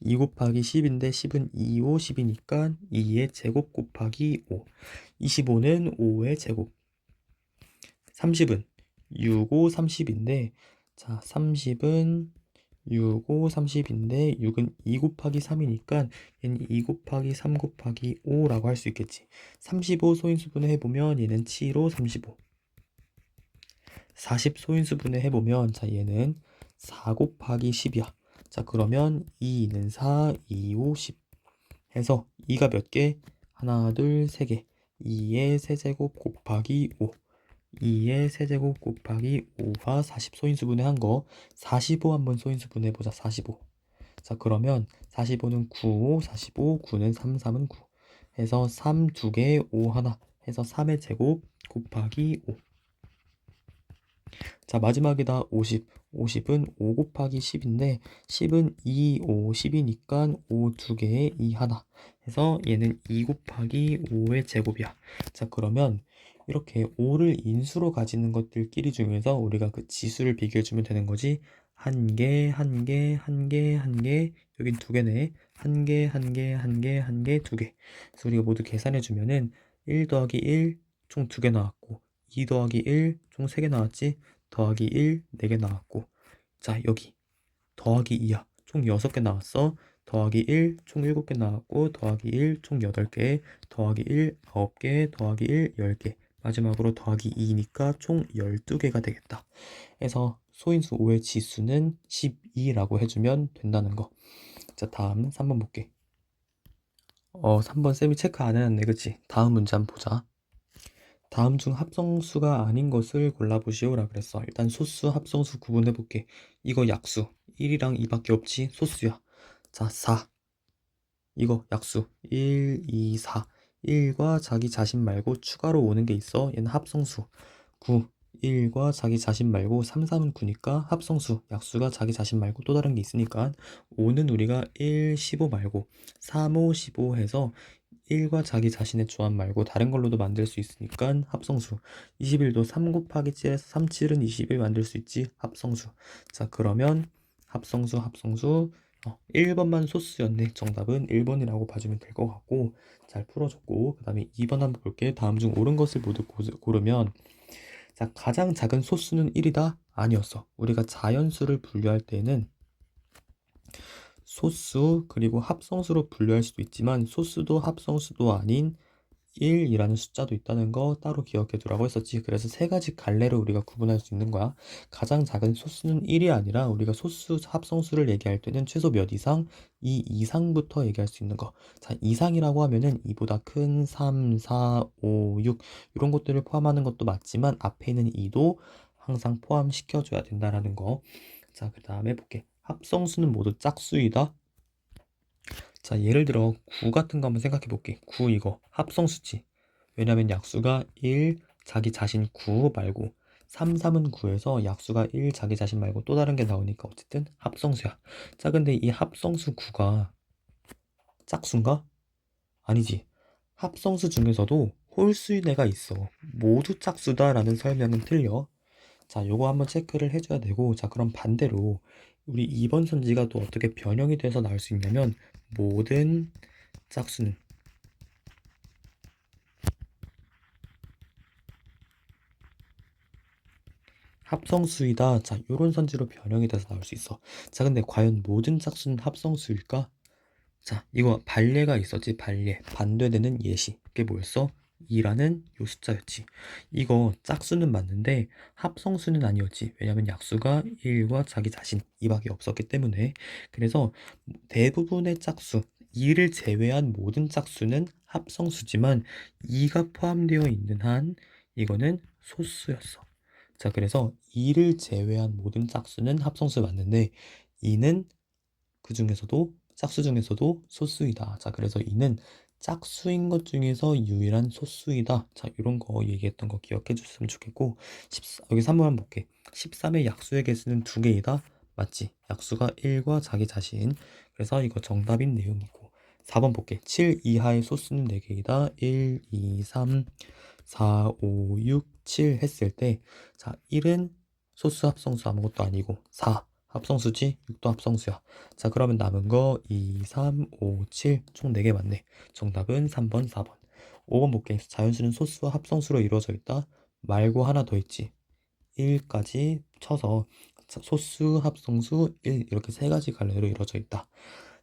2 곱하기 10인데 10은 2, 5, 10이니까 2의 제곱 곱하기 5. 25는 5의 제곱. 30은 6, 5, 30인데, 자, 30은 6, 5, 30인데 6은 2 곱하기 3이니까 얘는 2 곱하기 3 곱하기 5라고 할 수 있겠지. 35 소인수분해 해보면 얘는 7, 5, 35. 40 소인수분해 해보면 자, 얘는 4 곱하기 10이야. 자, 그러면 2는 4, 2, 5, 10 해서 2가 몇 개? 하나, 둘, 세 개. 2의 세제곱 곱하기 5. 2의 세제곱 곱하기 5가 40 소인수분해 한 거. 45 한번 소인수분해 보자. 45. 자, 그러면 45는 9, 5, 45, 9는 3, 3은 9 해서 3 2개, 5 하나 해서 3의 제곱 곱하기 5. 자, 마지막에다 50. 50은 5 곱하기 10인데 10은 2, 5, 10이니까 5 2개에 2 하나 해서 얘는 2 곱하기 5의 제곱이야. 자, 그러면 이렇게 5를 인수로 가지는 것들끼리 중에서 우리가 그 지수를 비교해주면 되는 거지. 한 개, 한 개, 한 개, 한 개, 여긴 두 개네. 한 개, 한 개, 한 개, 한 개, 두 개. 그래서 우리가 모두 계산해주면은 1 더하기 1, 총 2개 나왔고, 2 더하기 1, 총 3개 나왔지? 더하기 1, 4개 나왔고, 자, 여기 더하기 2야. 총 6개 나왔어. 더하기 1, 총 7개 나왔고, 더하기 1, 총 8개, 더하기 1, 9개, 더하기 1, 10개. 마지막으로 더하기 2니까 총 12개가 되겠다. 해서 소인수 5의 지수는 12라고 해주면 된다는 거. 자, 다음 3번 볼게. 3번 쌤이 체크 안 해놨네, 그치? 다음 문제 한번 보자. 다음 중 합성수가 아닌 것을 골라보시오라 그랬어. 일단 소수, 합성수 구분해볼게. 이거 약수 1이랑 2밖에 없지. 소수야. 자, 4 이거 약수 1, 2, 4 1과 자기 자신 말고 추가로 오는 게 있어. 얘는 합성수. 9 1과 자기 자신 말고 3, 3은 9니까 합성수. 약수가 자기 자신 말고 또 다른 게 있으니까 5는 우리가 1, 15 말고 3, 5, 15 해서 1과 자기 자신의 조합 말고 다른 걸로도 만들 수 있으니까 합성수. 21도 3 곱하기 7에서 3, 7은 21 만들 수 있지. 합성수. 자, 그러면 합성수 1번만 소수였네. 정답은 1번이라고 봐주면 될 것 같고, 잘 풀어줬고, 그 다음에 2번 한번 볼게. 다음 중 옳은 것을 모두 고르면, 자, 가장 작은 소수는 1이다? 아니었어. 우리가 자연수를 분류할 때는 소수 그리고 합성수로 분류할 수도 있지만 소수도 합성수도 아닌 1이라는 숫자도 있다는 거 따로 기억해 두라고 했었지. 그래서 세 가지 갈래로 우리가 구분할 수 있는 거야. 가장 작은 소수는 1이 아니라 우리가 소수 합성수를 얘기할 때는 최소 몇 이상? 2 이상부터 얘기할 수 있는 거. 자, 이상이라고 하면은 이보다 큰 3, 4, 5, 6 이런 것들을 포함하는 것도 맞지만 앞에 있는 2도 항상 포함시켜줘야 된다라는 거. 자, 그 다음에 볼게. 합성수는 모두 짝수이다. 자, 예를 들어 9 같은 거 한번 생각해 볼게. 9 이거 합성수지. 왜냐면 약수가 1, 자기 자신 9 말고 3, 3은 9에서 약수가 1, 자기 자신 말고 또 다른 게 나오니까 어쨌든 합성수야. 자, 근데 이 합성수 9가 짝수인가? 아니지. 합성수 중에서도 홀수인 애가 있어. 모두 짝수다라는 설명은 틀려. 자, 요거 한번 체크를 해줘야 되고, 자, 그럼 반대로 우리 2번 선지가 또 어떻게 변형이 돼서 나올 수 있냐면 모든 짝수는 합성수이다. 자, 요런 선지로 변형이 돼서 나올 수 있어. 자, 근데 과연 모든 짝수는 합성수일까? 자, 이거 반례가 있었지. 반례. 반대되는 예시. 그게 뭐였어? 2라는 요 숫자였지. 이거 짝수는 맞는데 합성수는 아니었지. 왜냐면 약수가 1과 자기 자신 이밖에 없었기 때문에. 그래서 대부분의 짝수 2를 제외한 모든 짝수는 합성수지만 2가 포함되어 있는 한 이거는 소수였어. 자, 그래서 2를 제외한 모든 짝수는 합성수 맞는데 2는 그 중에서도 짝수 중에서도 소수이다. 자, 그래서 이는 짝수인 것 중에서 유일한 소수이다. 자, 이런 거 얘기했던 거 기억해 줬으면 좋겠고, 14, 여기 3번 한번 볼게. 13의 약수의 개수는 2개이다. 맞지? 약수가 1과 자기 자신. 그래서 이거 정답인 내용이고. 4번 볼게. 7 이하의 소수는 4개이다. 1, 2, 3, 4, 5, 6, 7 했을 때, 자, 1은 소수 합성수 아무것도 아니고, 4 합성수지, 6도 합성수야. 자, 그러면 남은 거 2, 3, 5, 7, 총 4개 맞네. 정답은 3번, 4번. 5번 볼게. 자연수는 소수와 합성수로 이루어져 있다. 말고 하나 더 있지. 1까지 쳐서 소수, 합성수, 1 이렇게 세 가지 갈래로 이루어져 있다.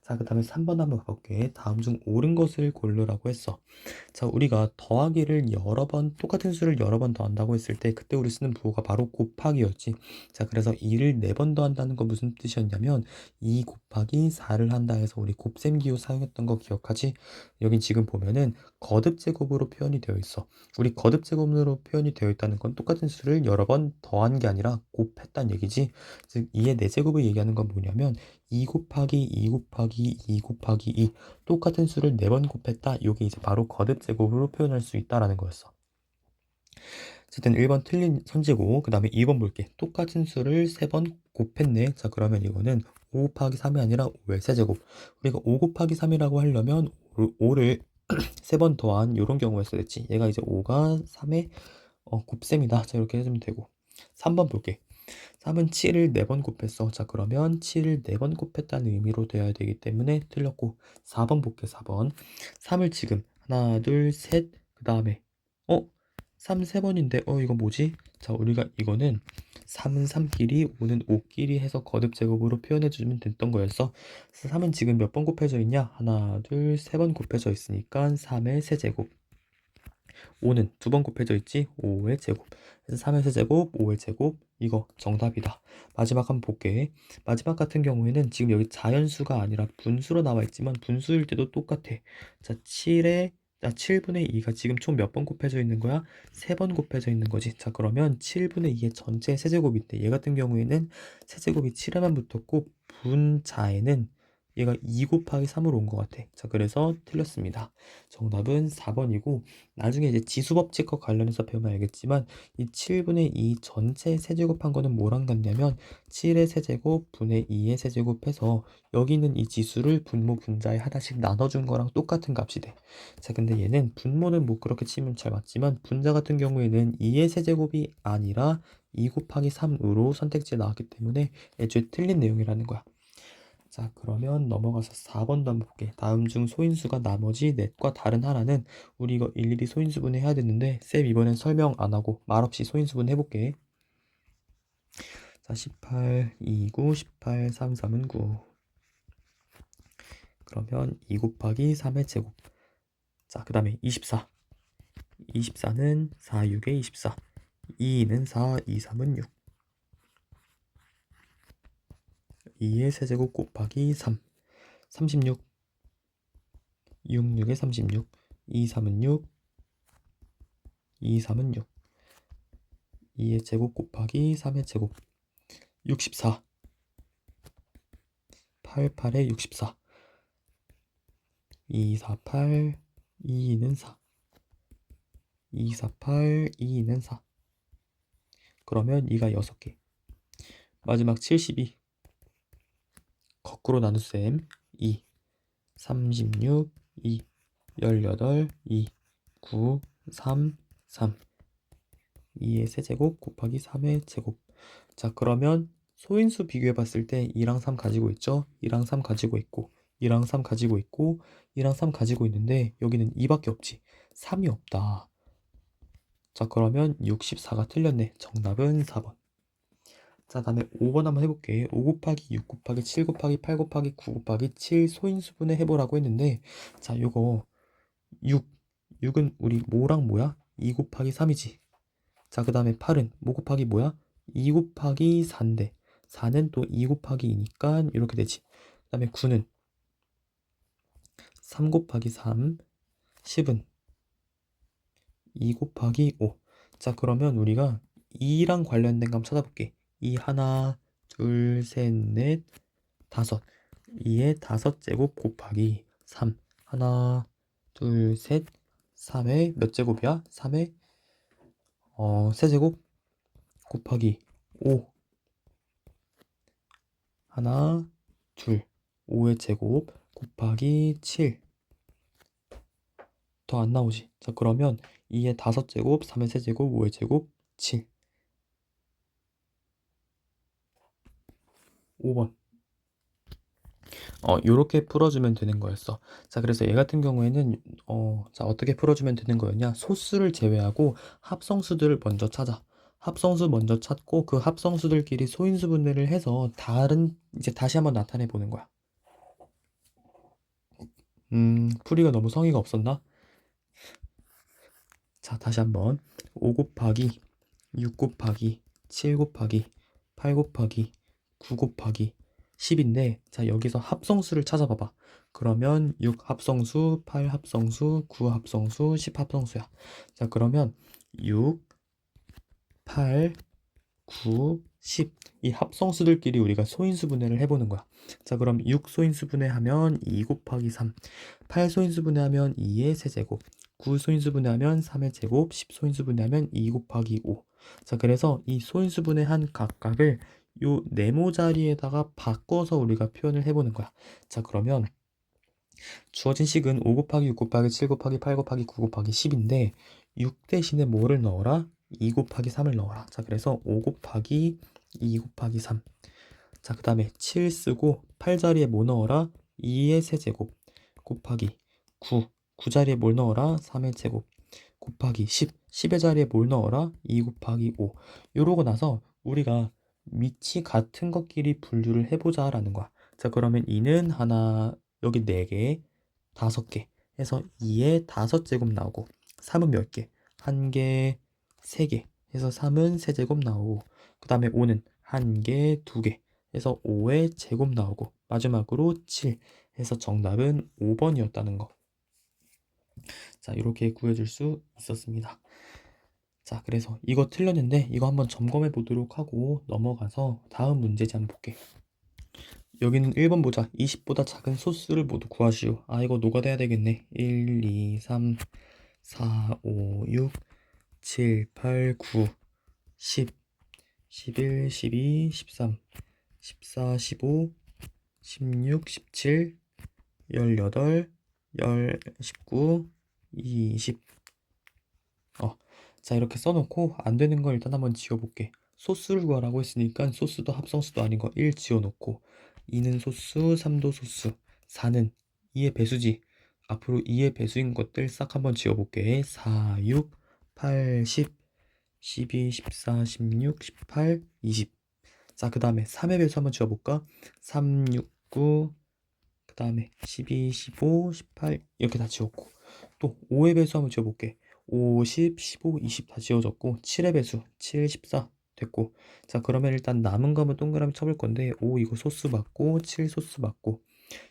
자, 그 다음에 3번 한번 볼게. 다음 중 옳은 것을 고르라고 했어. 자, 우리가 더하기를 여러 번, 똑같은 수를 여러 번 더한다고 했을 때 그때 우리 쓰는 부호가 바로 곱하기였지. 자, 그래서 2를 4번 더한다는 건 무슨 뜻이었냐면 2 곱하기 4를 한다 해서 우리 곱셈 기호 사용했던 거 기억하지? 여기 지금 보면은 거듭 제곱으로 표현이 되어 있어. 우리 거듭 제곱으로 표현이 되어 있다는 건 똑같은 수를 여러 번 더한 게 아니라 곱했다는 얘기지. 즉 2의 4제곱을 얘기하는 건 뭐냐면 2 곱하기 2 곱하기 2 곱하기 2 똑같은 수를 4번 곱했다. 이게 이제 바로 거듭 제곱으로 표현할 수 있다라는 거였어. 어쨌든 1번 틀린 선지고, 그 다음에 2번 볼게. 똑같은 수를 3번 곱했네. 자, 그러면 이거는 5 곱하기 3이 아니라 5의 세제곱. 우리가 5 곱하기 3이라고 하려면 5를 3번 더한 이런 경우였어야 됐지. 얘가 이제 5가 3의 곱셈이다. 자, 이렇게 해주면 되고. 3번 볼게. 3은 7을 4번 곱했어. 자, 그러면 7을 4번 곱했다는 의미로 되어야 되기 때문에 틀렸고. 4번 볼게. 4번. 3을 지금 하나, 둘, 셋, 그 다음에 3 3번인데 이거 뭐지? 자, 우리가 이거는 3은 3끼리, 5는 5끼리 해서 거듭 제곱으로 표현해 주면 됐던 거였어. 그래서 3은 지금 몇 번 곱해져 있냐? 하나, 둘, 3번 곱해져 있으니까 3의 세제곱. 5는 2번 곱해져 있지? 5의 제곱. 그래서 3의 세제곱, 5의 제곱. 이거 정답이다. 마지막 한번 볼게. 마지막 같은 경우에는 지금 여기 자연수가 아니라 분수로 나와 있지만 분수일 때도 똑같아. 자, 7분의 2가 지금 총 몇 번 곱해져 있는 거야? 3번 곱해져 있는 거지. 자, 그러면 7분의 2의 전체 세제곱인데 얘 같은 경우에는 세제곱이 7에만 붙었고 분자에는 얘가 2 곱하기 3으로 온 것 같아. 자, 그래서 틀렸습니다. 정답은 4번이고, 나중에 이제 지수법칙과 관련해서 배우면 알겠지만 이 7분의 2 전체 세제곱한 거는 뭐랑 같냐면 7의 세제곱 분의 2의 세제곱 해서 여기 있는 이 지수를 분모 분자에 하나씩 나눠준 거랑 똑같은 값이 돼. 자, 근데 얘는 분모는 뭐 그렇게 치면 잘 맞지만 분자 같은 경우에는 2의 세제곱이 아니라 2 곱하기 3으로 선택지에 나왔기 때문에 애초에 틀린 내용이라는 거야. 자, 그러면 넘어가서 4번도 한번 볼게. 다음 중 소인수가 나머지 넷과 다른 하나는 우리 이거 일일이 소인수분 해야 되는데 쌤 이번엔 설명 안 하고 말없이 소인수분 해볼게. 자, 18, 2, 9, 18, 3, 3은 9. 그러면 2 곱하기 3의 제곱. 자, 그 다음에 24. 24는 4, 6의 24. 2는 4, 2, 3은 6. 2의 세제곱 곱하기 3. 36. 6, 6의 36. 2, 3은 6. 2, 3은 6. 2의 제곱 곱하기 3의 제곱. 64. 8, 8에 64. 2, 4, 8. 2는 4. 2, 4, 8. 2는 4. 그러면 2가 6개. 마지막 72. 거꾸로 나눗셈 2. 36. 2. 18. 2. 9. 3. 3. 2의 세제곱 곱하기 3의 제곱. 자, 그러면 소인수 비교해 봤을 때 2랑 3 가지고 있죠? 2랑 3 가지고 있고 2랑 3 가지고 있고 2랑 3 가지고 있는데 여기는 2밖에 없지. 3이 없다. 자, 그러면 64가 틀렸네. 정답은 4번. 자, 다음에 5번 한번 해볼게. 5 곱하기 6 곱하기 7 곱하기 8 곱하기 9 곱하기 7 소인수분해 해보라고 했는데, 자, 요거 6. 6은 우리 뭐랑 뭐야? 2 곱하기 3이지. 자, 그 다음에 8은 뭐 곱하기 뭐야? 2 곱하기 4인데 4는 또 2 곱하기 2니까 이렇게 되지. 그 다음에 9는 3 곱하기 3. 10은 2 곱하기 5. 자, 그러면 우리가 2랑 관련된 거 한번 찾아볼게. 2 하나, 둘, 셋, 넷, 다섯. 2의 다섯 제곱 곱하기 3. 하나, 둘, 셋, 3의 몇 제곱이야? 3의 세제곱 곱하기 5 하나, 둘, 5의 제곱 곱하기 7 더 안 나오지. 자, 그러면 2의 5제곱, 3의 세제곱, 5의 제곱, 7 5번. 요렇게 풀어주면 되는 거였어. 자, 그래서 얘 같은 경우에는 자, 어떻게 풀어주면 되는 거였냐? 소수를 제외하고 합성수들을 먼저 찾아. 합성수 먼저 찾고 그 합성수들끼리 소인수 분해를 해서 이제 다시 한번 나타내 보는 거야. 풀이가 너무 성의가 없었나? 자, 다시 한번 5 곱하기 6 곱하기 7 곱하기 8 곱하기 9 곱하기 10인데, 자, 여기서 합성수를 찾아봐봐. 그러면 6 합성수, 8 합성수, 9 합성수, 10 합성수야. 자, 그러면 6, 8, 9, 10 이 합성수들끼리 우리가 소인수 분해를 해보는 거야. 자, 그럼 6 소인수 분해하면 2 곱하기 3, 8 소인수 분해하면 2의 세제곱, 9 소인수 분해하면 3의 제곱, 10 소인수 분해하면 2 곱하기 5. 자, 그래서 이 소인수 분해한 각각을 요 네모 자리에다가 바꿔서 우리가 표현을 해보는 거야. 자, 그러면 주어진 식은 5 곱하기 6 곱하기 7 곱하기 8 곱하기 9 곱하기 10인데 6 대신에 뭐를 넣어라? 2 곱하기 3을 넣어라. 자, 그래서 5 곱하기 2 곱하기 3. 자, 그 다음에 7 쓰고 8 자리에 뭐 넣어라? 2의 세제곱 곱하기 9 자리에 뭘 넣어라? 3의 제곱 곱하기 10의 자리에 뭘 넣어라? 2 곱하기 5. 이러고 나서 우리가 밑이 같은 것끼리 분류를 해보자 라는 거야. 자, 그러면 2는 하나, 여기 4개, 5개 해서 2의 5제곱 나오고, 3은 몇 개? 1개, 3개 해서 3은 세제곱 나오고, 그 다음에 5는 1개, 2개 해서 5의 제곱 나오고, 마지막으로 7 해서 정답은 5번이었다는 거. 자, 이렇게 구해줄 수 있었습니다. 자, 그래서 이거 틀렸는데 이거 한번 점검해 보도록 하고 넘어가서 다음 문제지 한번 볼게. 여기는 1번 보자. 20보다 작은 소수를 모두 구하시오. 아, 이거 노가다 되겠네. 1, 2, 3, 4, 5, 6, 7, 8, 9, 10, 11, 12, 13, 14, 15, 16, 17, 18, 19, 20. 자, 이렇게 써놓고 안 되는 거 일단 한번 지워볼게. 소수를 구하라고 했으니까 소수도 합성수도 아닌 거 1 지워놓고, 2는 소수, 3도 소수, 4는 2의 배수지. 앞으로 2의 배수인 것들 싹 한번 지워볼게. 4, 6, 8, 10, 12, 14, 16, 18, 20. 자, 그 다음에 3의 배수 한번 지워볼까? 3, 6, 9, 그 다음에 12, 15, 18 이렇게 다 지웠고, 또 5의 배수 한번 지워볼게. 50, 15, 20 다 지워졌고, 7의 배수 7, 14 됐고. 자, 그러면 일단 남은 거 한번 동그라미 쳐볼 건데, 5 이거 소수 맞고, 7 소수 맞고,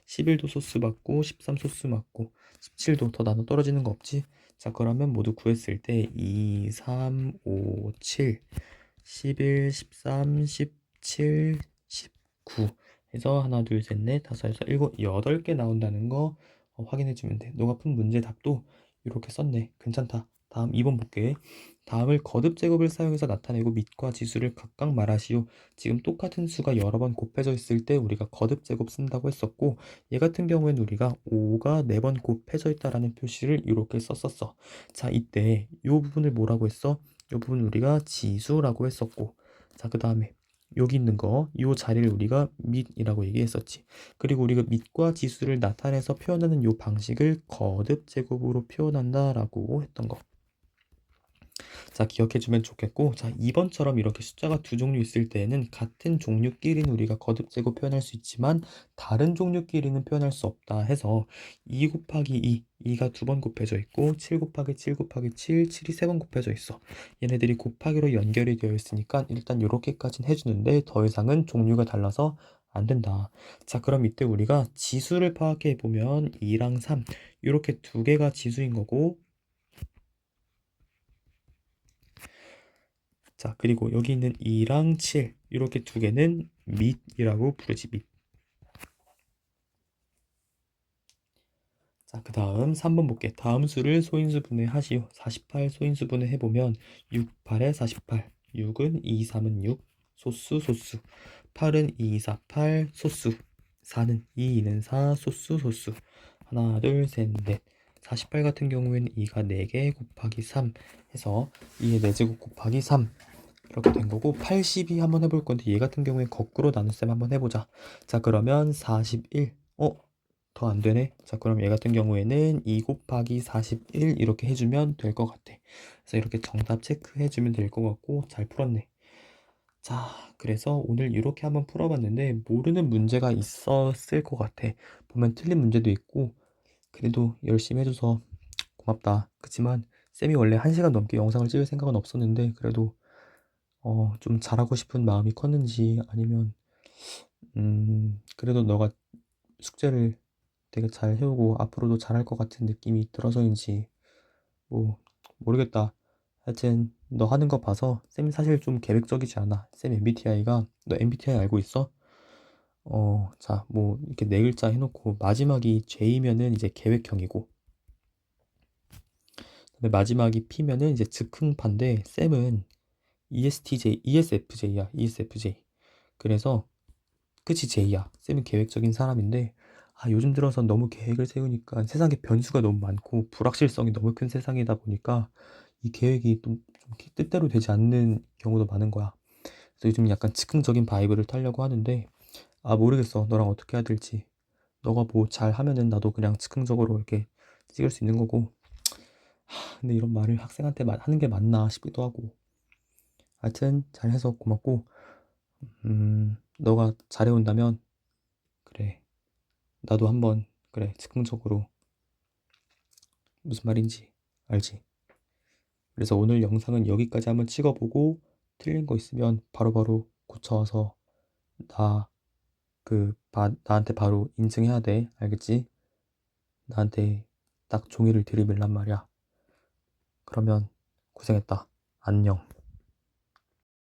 11도 소수 맞고, 13 소수 맞고, 17도 더 나눠 떨어지는 거 없지? 자, 그러면 모두 구했을 때 2, 3, 5, 7, 11, 13, 17, 19 해서 하나, 둘, 셋, 넷, 다섯, 여섯, 일곱, 8개 나온다는 거 확인해 주면 돼. 너가 푼 문제 답도 이렇게 썼네. 괜찮다. 다음 2번 볼게. 다음을 거듭 제곱을 사용해서 나타내고 밑과 지수를 각각 말하시오. 지금 똑같은 수가 여러 번 곱해져 있을 때 우리가 거듭 제곱 쓴다고 했었고, 얘 같은 경우에는 우리가 5가 4번 곱해져 있다라는 표시를 이렇게 썼었어. 자, 이때 이 부분을 뭐라고 했어? 이 부분 우리가 지수라고 했었고, 자, 그 다음에 여기 있는 거, 이 자리를 우리가 밑이라고 얘기했었지. 그리고 우리가 밑과 지수를 나타내서 표현하는 이 방식을 거듭 제곱으로 표현한다라고 했던 거. 자, 기억해주면 좋겠고, 자, 2번처럼 이렇게 숫자가 두 종류 있을 때에는 같은 종류끼리는 우리가 거듭 제곱 표현할 수 있지만 다른 종류끼리는 표현할 수 없다 해서 2 곱하기 2가 두 번 곱해져 있고, 7 곱하기 7 곱하기 7, 7이 세 번 곱해져 있어. 얘네들이 곱하기로 연결이 되어 있으니까 일단 이렇게까지는 해주는데 더 이상은 종류가 달라서 안 된다. 자, 그럼 이때 우리가 지수를 파악해 보면 2랑 3 이렇게 두 개가 지수인 거고, 자, 그리고 여기 있는 2랑 7 이렇게 두 개는 밑이라고 부르지, 밑. 자, 그 다음 3번 볼게. 다음 수를 소인수분해 하시오. 48 소인수분해 해보면 6, 8에 48. 6은 2, 3은 6. 소수. 8은 2, 4, 8. 소수. 4는 2, 2는 4. 소수. 하나, 둘, 셋, 넷. 48 같은 경우에는 2가 4개 곱하기 3 해서 2의 4제곱 곱하기 3 이렇게 된 거고, 82 한번 해볼 건데 얘 같은 경우엔 거꾸로 나눗셈 한번 해보자. 자, 그러면 41. 더 안 되네. 자, 그럼 얘 같은 경우에는 2 곱하기 41 이렇게 해주면 될 것 같아. 그래서 이렇게 정답 체크해주면 될 것 같고, 잘 풀었네. 자, 그래서 오늘 이렇게 한번 풀어봤는데 모르는 문제가 있었을 것 같아. 보면 틀린 문제도 있고, 그래도 열심히 해줘서 고맙다. 그치만 쌤이 원래 1시간 넘게 영상을 찍을 생각은 없었는데, 그래도 좀 잘하고 싶은 마음이 컸는지, 아니면 그래도 너가 숙제를 되게 잘 해오고 앞으로도 잘할 것 같은 느낌이 들어서인지 뭐 모르겠다. 하여튼 너 하는 거 봐서 쌤이 사실 좀 계획적이지 않아. 쌤 MBTI가, 너 MBTI 알고 있어? 자, 뭐 이렇게 네 글자 해놓고 마지막이 J면은 이제 계획형이고, 그다음에 마지막이 P면은 이제 즉흥파인데, 쌤은 ESFJ야, ESFJ. 그래서 끝이 J야. 쌤은 계획적인 사람인데, 요즘 들어서 너무 계획을 세우니까 세상에 변수가 너무 많고 불확실성이 너무 큰 세상이다 보니까 이 계획이 좀 뜻대로 되지 않는 경우도 많은 거야. 그래서 요즘 약간 즉흥적인 바이브를 타려고 하는데, 모르겠어. 너랑 어떻게 해야 될지. 너가 뭐 잘하면은 나도 그냥 즉흥적으로 이렇게 찍을 수 있는 거고. 근데 이런 말을 학생한테 하는 게 맞나 싶기도 하고. 하여튼 잘해서 고맙고, 너가 잘해온다면, 그래, 나도 한번, 그래, 즉흥적으로, 무슨 말인지 알지? 그래서 오늘 영상은 여기까지 한번 찍어보고 틀린 거 있으면 바로바로 고쳐서 나 나한테 바로 인증해야 돼. 알겠지? 나한테 딱 종이를 들이밀란 말이야. 그러면 고생했다. 안녕.